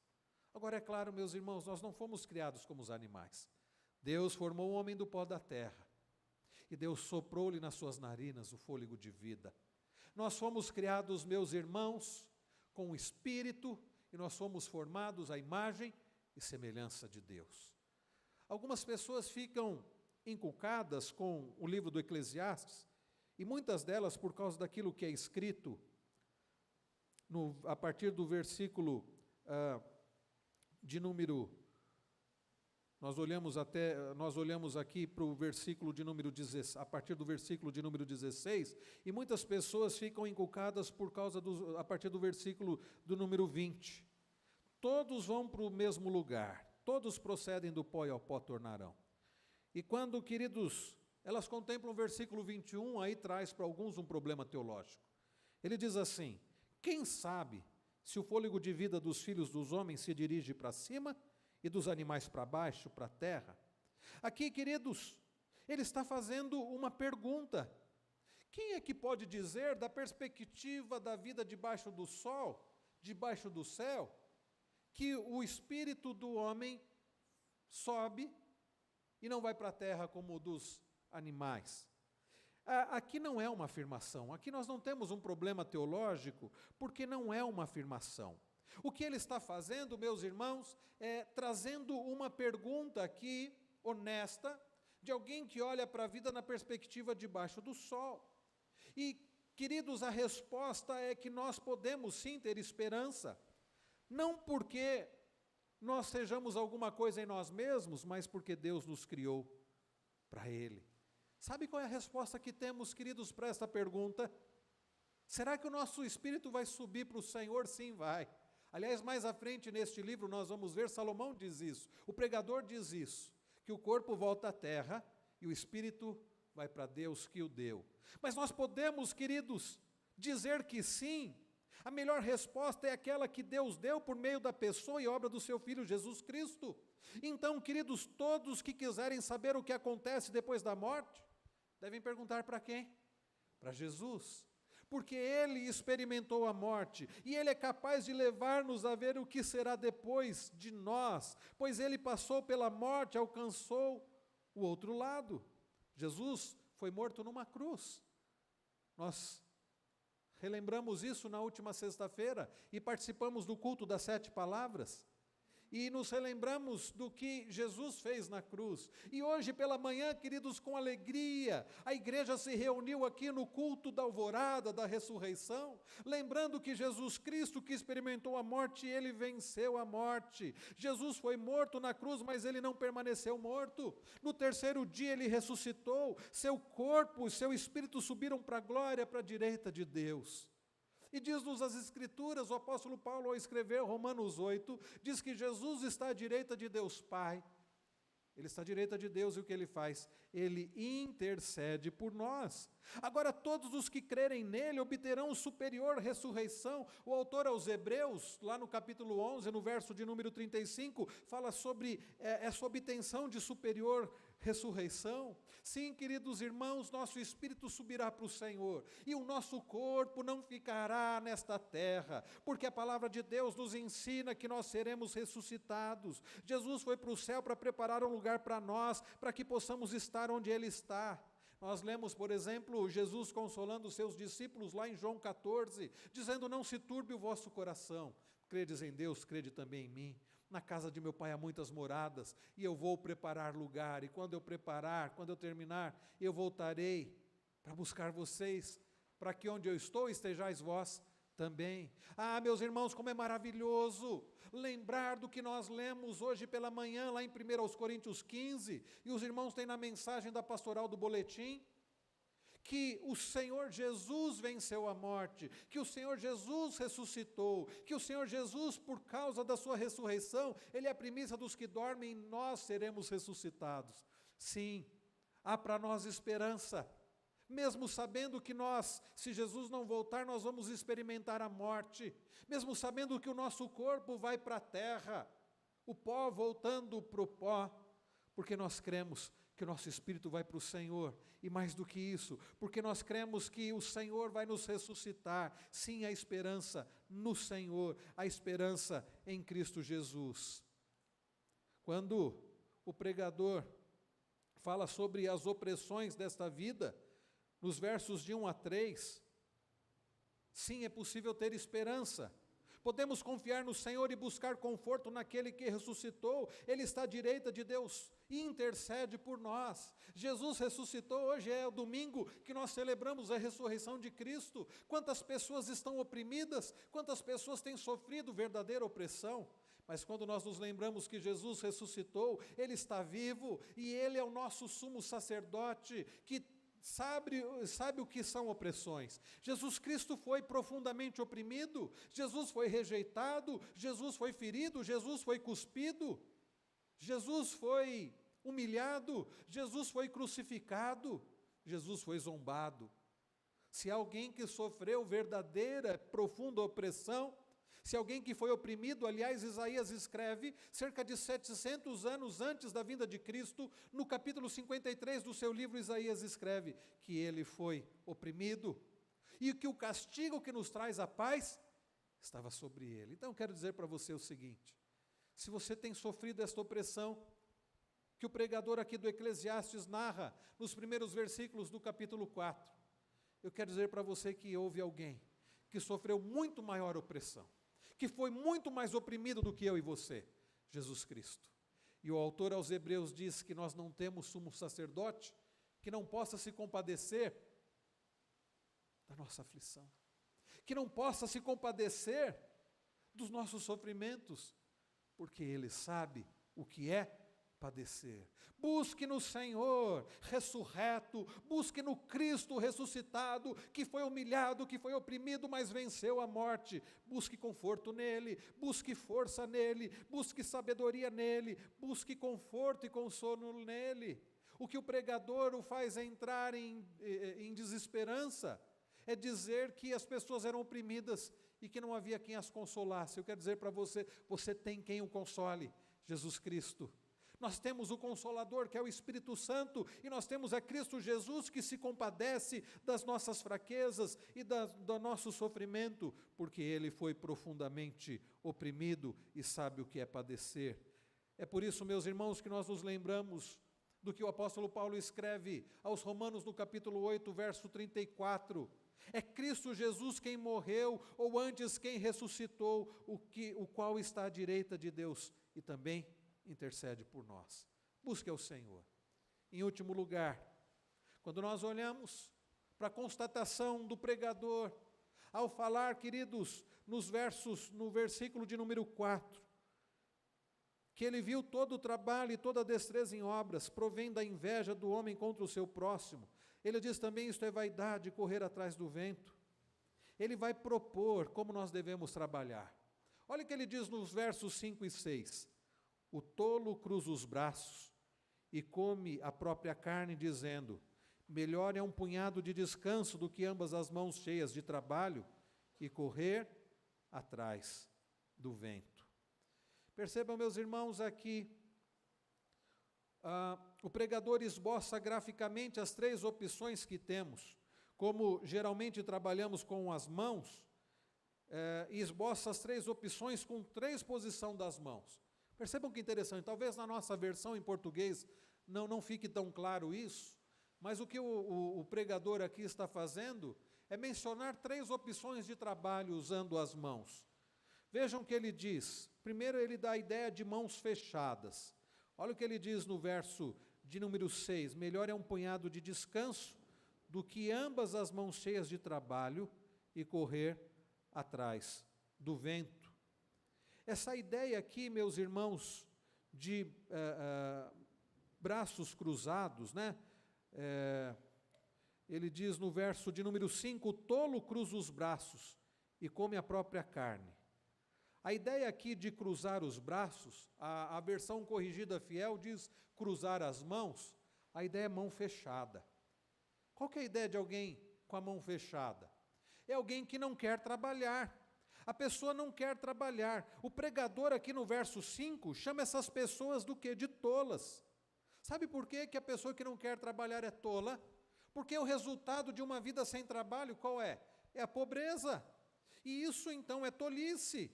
Agora, é claro, meus irmãos, nós não fomos criados como os animais. Deus formou o homem do pó da terra, e Deus soprou-lhe nas suas narinas o fôlego de vida. Nós fomos criados, meus irmãos, com o Espírito, e nós fomos formados à imagem e semelhança de Deus. Algumas pessoas ficam inculcadas com o livro do Eclesiastes, e muitas delas por causa daquilo que é escrito a partir do versículo de número, nós olhamos aqui para o versículo de número 16, a partir do versículo de número 16, e muitas pessoas ficam inculcadas a partir do versículo do número 20. Todos vão para o mesmo lugar, todos procedem do pó e ao pó tornarão. E quando, queridos, elas contemplam o versículo 21, aí traz para alguns um problema teológico. Ele diz assim: quem sabe se o fôlego de vida dos filhos dos homens se dirige para cima e dos animais para baixo, para a terra? Aqui, queridos, ele está fazendo uma pergunta. Quem é que pode dizer da perspectiva da vida debaixo do sol, debaixo do céu, que o espírito do homem sobe e não vai para a terra como o dos animais? Aqui não é uma afirmação, aqui nós não temos um problema teológico, porque não é uma afirmação. O que ele está fazendo, meus irmãos, é trazendo uma pergunta aqui, honesta, de alguém que olha para a vida na perspectiva debaixo do sol. E, queridos, a resposta é que nós podemos sim ter esperança, não porque nós sejamos alguma coisa em nós mesmos, mas porque Deus nos criou para Ele. Sabe qual é a resposta que temos, queridos, para esta pergunta? Será que o nosso espírito vai subir para o Senhor? Sim, vai. Aliás, mais à frente neste livro nós vamos ver, Salomão diz isso, o pregador diz isso, que o corpo volta à terra e o espírito vai para Deus que o deu. Mas nós podemos, queridos, dizer que sim, A melhor resposta é aquela que Deus deu por meio da pessoa e obra do seu Filho Jesus Cristo. Então, queridos, todos que quiserem saber o que acontece depois da morte, devem perguntar para quem? Para Jesus. Porque Ele experimentou a morte, e Ele é capaz de levar-nos a ver o que será depois de nós, pois Ele passou pela morte, alcançou o outro lado. Jesus foi morto numa cruz. Nós relembramos isso na última sexta-feira e participamos do culto das 7 palavras. E nos relembramos do que Jesus fez na cruz. E hoje pela manhã, queridos, com alegria, a igreja se reuniu aqui no culto da alvorada, da ressurreição, lembrando que Jesus Cristo, que experimentou a morte, Ele venceu a morte. Jesus foi morto na cruz, mas Ele não permaneceu morto. No terceiro dia Ele ressuscitou, seu corpo e seu espírito subiram para a glória, para a direita de Deus. E diz-nos as Escrituras, o apóstolo Paulo, ao escrever Romanos 8, diz que Jesus está à direita de Deus Pai. Ele está à direita de Deus, e o que Ele faz? Ele intercede por nós. Agora, todos os que crerem nele obterão superior ressurreição. O autor aos Hebreus, lá no capítulo 11, no verso de número 35, fala sobre essa obtenção de superior ressurreição. Sim, queridos irmãos, nosso espírito subirá para o Senhor, e o nosso corpo não ficará nesta terra, porque a palavra de Deus nos ensina que nós seremos ressuscitados. Jesus foi para o céu para preparar um lugar para nós, para que possamos estar onde Ele está. Nós lemos, por exemplo, Jesus consolando os seus discípulos lá em João 14, dizendo: não se turbe o vosso coração, credes em Deus, crede também em mim. Na casa de meu Pai há muitas moradas, e eu vou preparar lugar, e quando eu terminar, eu voltarei para buscar vocês, para que onde eu estou estejais vós também. Ah, meus irmãos, como é maravilhoso lembrar do que nós lemos hoje pela manhã, lá em 1 Coríntios 15, e os irmãos têm na mensagem da pastoral do boletim, que o Senhor Jesus venceu a morte, que o Senhor Jesus ressuscitou, que o Senhor Jesus, por causa da sua ressurreição, Ele é a primícia dos que dormem, e nós seremos ressuscitados. Sim, há para nós esperança, mesmo sabendo que nós, se Jesus não voltar, nós vamos experimentar a morte, mesmo sabendo que o nosso corpo vai para a terra, o pó voltando para o pó, porque nós cremos que o nosso espírito vai para o Senhor, e mais do que isso, porque nós cremos que o Senhor vai nos ressuscitar. Sim, a esperança no Senhor, a esperança em Cristo Jesus. Quando o pregador fala sobre as opressões desta vida, nos versos de 1 a 3, sim, é possível ter esperança. Podemos confiar no Senhor e buscar conforto naquele que ressuscitou. Ele está à direita de Deus e intercede por nós. Jesus ressuscitou, hoje é o domingo que nós celebramos a ressurreição de Cristo. Quantas pessoas estão oprimidas, quantas pessoas têm sofrido verdadeira opressão. Mas quando nós nos lembramos que Jesus ressuscitou, Ele está vivo e Ele é o nosso sumo sacerdote que sabe o que são opressões. Jesus Cristo foi profundamente oprimido, Jesus foi rejeitado, Jesus foi ferido, Jesus foi cuspido, Jesus foi humilhado, Jesus foi crucificado, Jesus foi zombado. Se alguém que sofreu verdadeira, profunda opressão, se alguém que foi oprimido, aliás, Isaías escreve, cerca de 700 anos antes da vinda de Cristo, no capítulo 53 do seu livro, Isaías escreve que ele foi oprimido e que o castigo que nos traz a paz estava sobre ele. Então, quero dizer para você o seguinte: se você tem sofrido esta opressão, que o pregador aqui do Eclesiastes narra nos primeiros versículos do capítulo 4, eu quero dizer para você que houve alguém que sofreu muito maior opressão, que foi muito mais oprimido do que eu e você, Jesus Cristo. E o autor aos Hebreus diz que nós não temos sumo sacerdote que não possa se compadecer da nossa aflição, que não possa se compadecer dos nossos sofrimentos, porque Ele sabe o que é padecer. Busque no Senhor ressurreto, busque no Cristo ressuscitado, que foi humilhado, que foi oprimido, mas venceu a morte. Busque conforto nele, busque força nele, busque sabedoria nele, busque conforto e consolo nele. O que o pregador o faz entrar em desesperança é dizer que as pessoas eram oprimidas e que não havia quem as consolasse. Eu quero dizer para você, você tem quem o console, Jesus Cristo. Nós temos o Consolador, que é o Espírito Santo, e nós temos a Cristo Jesus, que se compadece das nossas fraquezas e do nosso sofrimento, porque Ele foi profundamente oprimido e sabe o que é padecer. É por isso, meus irmãos, que nós nos lembramos do que o apóstolo Paulo escreve aos Romanos no capítulo 8, verso 34. É Cristo Jesus quem morreu, ou antes quem ressuscitou, o qual está à direita de Deus e também intercede por nós. Busque ao Senhor. Em último lugar, quando nós olhamos para a constatação do pregador, ao falar, queridos, no versículo de número 4, que ele viu todo o trabalho e toda a destreza em obras, provém da inveja do homem contra o seu próximo. Ele diz também, isto é vaidade, correr atrás do vento. Ele vai propor como nós devemos trabalhar. Olha o que ele diz nos versos 5 e 6. O tolo cruza os braços e come a própria carne, dizendo, melhor é um punhado de descanso do que ambas as mãos cheias de trabalho e correr atrás do vento. Percebam, meus irmãos, aqui, o pregador esboça graficamente as 3 opções que temos. Como geralmente trabalhamos com as mãos, e esboça as 3 opções com 3 posições das mãos. Percebam que interessante, talvez na nossa versão em português não fique tão claro isso, mas o que o pregador aqui está fazendo é mencionar 3 opções de trabalho usando as mãos. Vejam o que ele diz. Primeiro ele dá a ideia de mãos fechadas. Olha o que ele diz no verso de número 6, melhor é um punhado de descanso do que ambas as mãos cheias de trabalho e correr atrás do vento. Essa ideia aqui, meus irmãos, de braços cruzados, né? Ele diz no verso de número 5, o tolo cruza os braços e come a própria carne. A ideia aqui de cruzar os braços, a versão corrigida fiel diz cruzar as mãos, a ideia é mão fechada. Qual que é a ideia de alguém com a mão fechada? É alguém que não quer trabalhar. A pessoa não quer trabalhar. O pregador aqui no verso 5 chama essas pessoas do quê? De tolas. Sabe por quê que a pessoa que não quer trabalhar é tola? Porque o resultado de uma vida sem trabalho, qual é? É a pobreza. E isso então é tolice.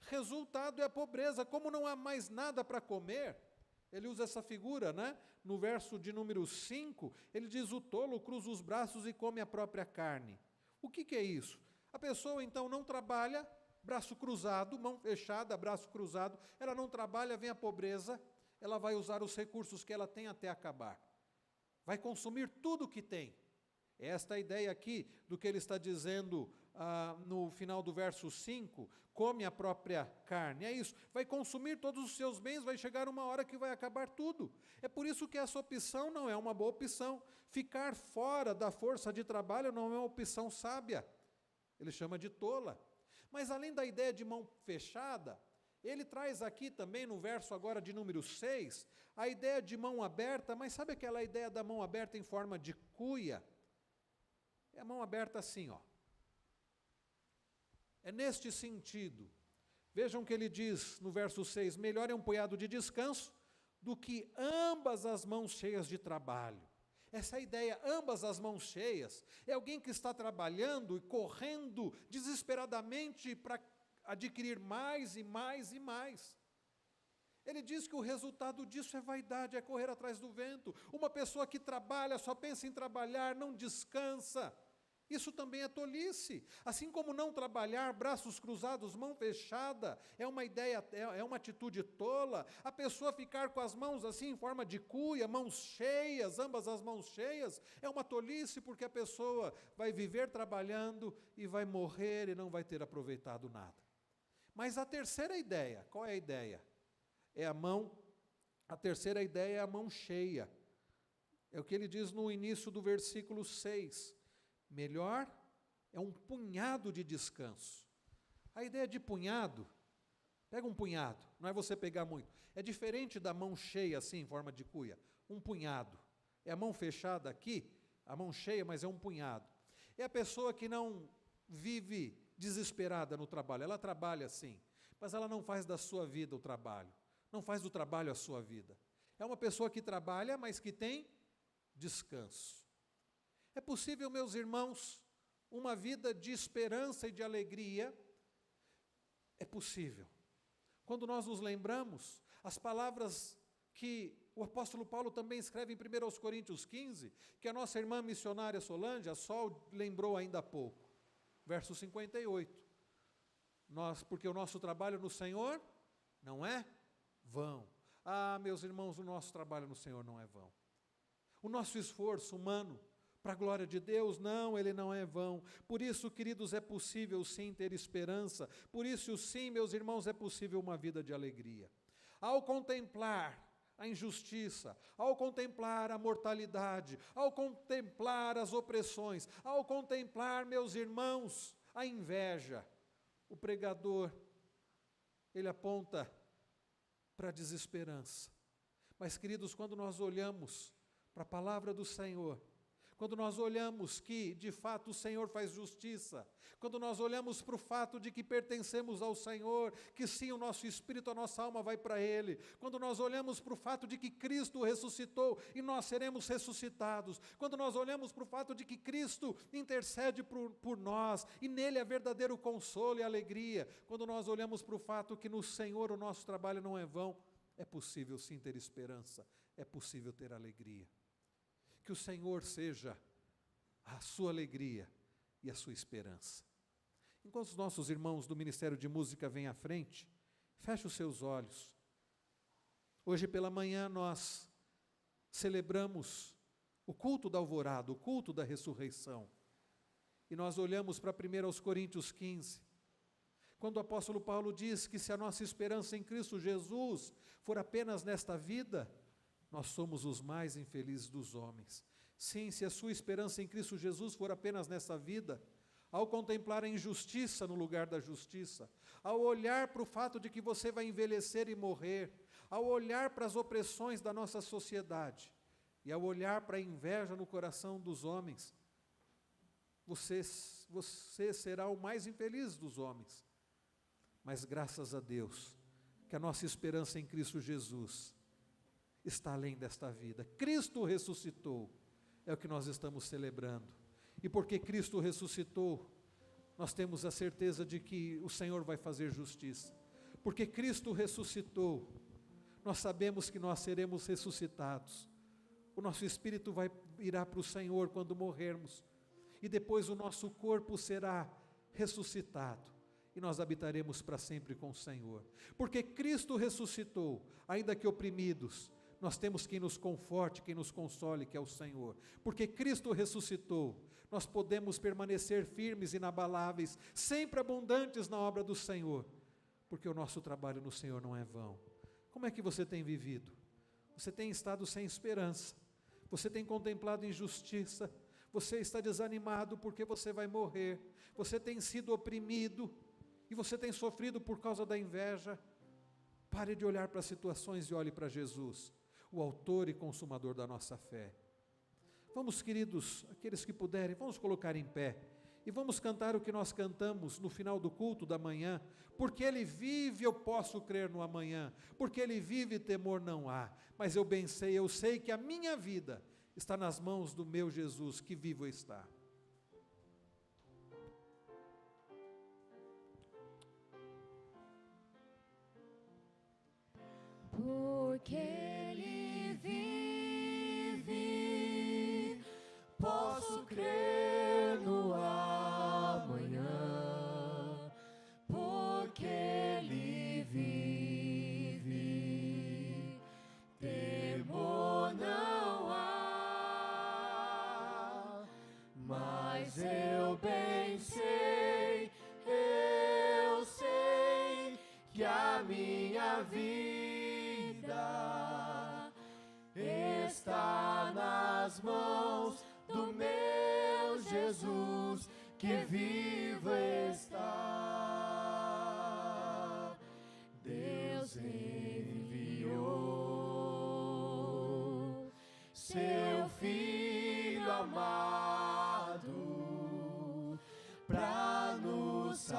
Resultado é a pobreza. Como não há mais nada para comer, ele usa essa figura, né? No verso de número 5, ele diz, o tolo cruza os braços e come a própria carne. O que é isso? A pessoa então não trabalha, braço cruzado, mão fechada, braço cruzado, ela não trabalha, vem a pobreza, ela vai usar os recursos que ela tem até acabar. Vai consumir tudo o que tem. Esta é a ideia aqui do que ele está dizendo no final do verso 5, come a própria carne, é isso, vai consumir todos os seus bens, vai chegar uma hora que vai acabar tudo. É por isso que essa opção não é uma boa opção. Ficar fora da força de trabalho não é uma opção sábia. Ele chama de tola. Mas além da ideia de mão fechada, ele traz aqui também no verso agora de número 6, a ideia de mão aberta, mas sabe aquela ideia da mão aberta em forma de cuia? É a mão aberta assim, ó. É neste sentido. Vejam o que ele diz no verso 6, melhor é um punhado de descanso do que ambas as mãos cheias de trabalho. Essa ideia, ambas as mãos cheias, é alguém que está trabalhando e correndo desesperadamente para adquirir mais e mais e mais. Ele diz que o resultado disso é vaidade, é correr atrás do vento. Uma pessoa que trabalha, só pensa em trabalhar, não descansa. Isso também é tolice. Assim como não trabalhar, braços cruzados, mão fechada, é uma ideia, é uma atitude tola. A pessoa ficar com as mãos assim em forma de cuia, mãos cheias, ambas as mãos cheias, é uma tolice, porque a pessoa vai viver trabalhando e vai morrer e não vai ter aproveitado nada. Mas a terceira ideia, qual é a ideia? A terceira ideia é a mão cheia. É o que ele diz no início do versículo 6. Melhor é um punhado de descanso. A ideia de punhado, pega um punhado, não é você pegar muito. É diferente da mão cheia assim, em forma de cuia. Um punhado. É a mão fechada aqui, a mão cheia, mas é um punhado. É a pessoa que não vive desesperada no trabalho. Ela trabalha sim, mas ela não faz da sua vida o trabalho. Não faz do trabalho a sua vida. É uma pessoa que trabalha, mas que tem descanso. É possível, meus irmãos, uma vida de esperança e de alegria? É possível. Quando nós nos lembramos, as palavras que o apóstolo Paulo também escreve em 1 Coríntios 15, que a nossa irmã missionária Solange, a Sol, lembrou ainda há pouco. Verso 58. Porque o nosso trabalho no Senhor não é vão. Ah, meus irmãos, o nosso trabalho no Senhor não é vão. O nosso esforço humano para a glória de Deus, não, ele não é vão. Por isso, queridos, é possível sim ter esperança. Por isso, sim, meus irmãos, é possível uma vida de alegria. Ao contemplar a injustiça, ao contemplar a mortalidade, ao contemplar as opressões, ao contemplar, meus irmãos, a inveja, o pregador, ele aponta para a desesperança. Mas, queridos, quando nós olhamos para a palavra do Senhor, quando nós olhamos que, de fato, o Senhor faz justiça, quando nós olhamos para o fato de que pertencemos ao Senhor, que sim, o nosso espírito, a nossa alma vai para Ele, quando nós olhamos para o fato de que Cristo ressuscitou e nós seremos ressuscitados, quando nós olhamos para o fato de que Cristo intercede por nós e nele é verdadeiro consolo e alegria, quando nós olhamos para o fato que no Senhor o nosso trabalho não é vão, é possível sim ter esperança, é possível ter alegria. Que o Senhor seja a sua alegria e a sua esperança. Enquanto os nossos irmãos do Ministério de Música vêm à frente, feche os seus olhos. Hoje pela manhã nós celebramos o culto da alvorada, o culto da ressurreição. E nós olhamos para 1 Coríntios 15, quando o apóstolo Paulo diz que se a nossa esperança em Cristo Jesus for apenas nesta vida, nós somos os mais infelizes dos homens. Sim, se a sua esperança em Cristo Jesus for apenas nessa vida, ao contemplar a injustiça no lugar da justiça, ao olhar para o fato de que você vai envelhecer e morrer, ao olhar para as opressões da nossa sociedade, e ao olhar para a inveja no coração dos homens, você será o mais infeliz dos homens. Mas graças a Deus, que a nossa esperança em Cristo Jesus está além desta vida. Cristo ressuscitou, é o que nós estamos celebrando. E porque Cristo ressuscitou, nós temos a certeza de que o Senhor vai fazer justiça. Porque Cristo ressuscitou, nós sabemos que nós seremos ressuscitados. O nosso espírito irá para o Senhor quando morrermos. E depois o nosso corpo será ressuscitado. E nós habitaremos para sempre com o Senhor. Porque Cristo ressuscitou, ainda que oprimidos, nós temos quem nos conforte, quem nos console, que é o Senhor. Porque Cristo ressuscitou, nós podemos permanecer firmes, inabaláveis, sempre abundantes na obra do Senhor. Porque o nosso trabalho no Senhor não é vão. Como é que você tem vivido? Você tem estado sem esperança. Você tem contemplado injustiça. Você está desanimado porque você vai morrer. Você tem sido oprimido e você tem sofrido por causa da inveja. Pare de olhar para as situações e olhe para Jesus, o autor e consumador da nossa fé. Vamos, queridos, aqueles que puderem, vamos colocar em pé e vamos cantar o que nós cantamos no final do culto da manhã. Porque Ele vive, eu posso crer no amanhã. Porque Ele vive, temor não há. Mas eu bem sei, eu sei que a minha vida está nas mãos do meu Jesus, que vivo está. Porque Ele vive, posso crer no amanhã. Porque Ele vive, temor não há. Mas eu bem sei, eu sei que a minha vida está nas mãos do meu Jesus, que vivo está. Deus enviou seu Filho amado pra nos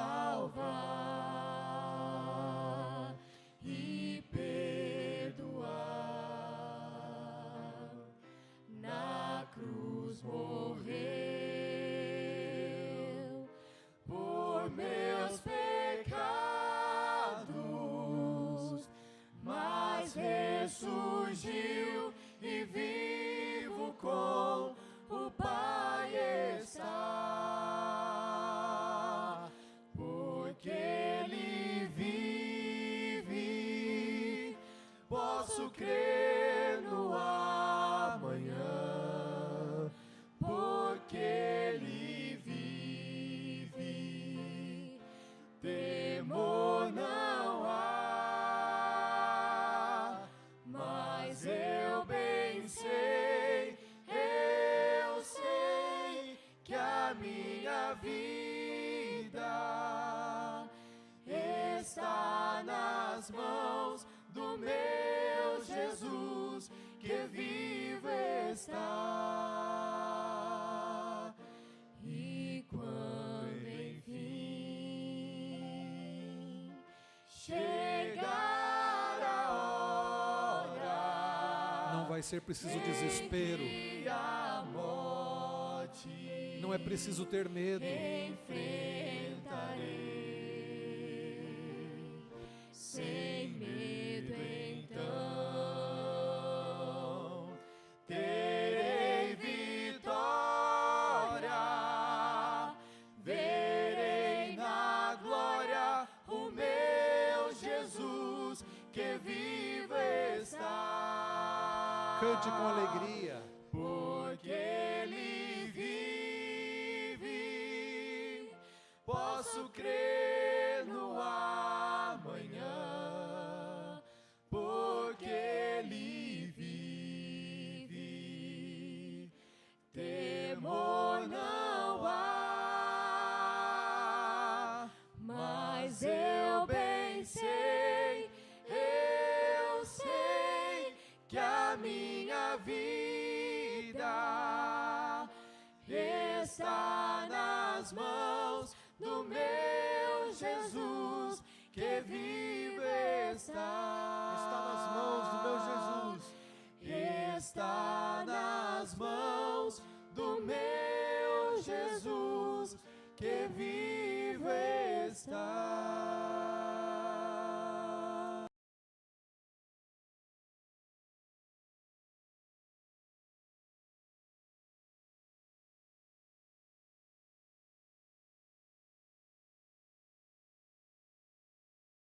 ressurgiu e vivo com o Pai está. Porque Ele vive, posso crer no amanhã. Porque Ele vive, temor não há, mas eu bem sei que a minha vida está nas mãos do meu Jesus, que vivo está. E quando enfim chegar a hora, Não vai ser preciso desespero. que a morte Não é preciso ter medo. enfrentarei, sem medo então terei vitória, verei na glória o meu Jesus, que vivo está. Cante com alegria. Porque Ele vive, posso crer no amanhã. Porque Ele vive, temor não há, mas eu bem sei que a minha vida está nas mãos do meu Jesus, que vivo está. Está nas mãos do meu Jesus. Está nas mãos do meu Jesus, que vivo está.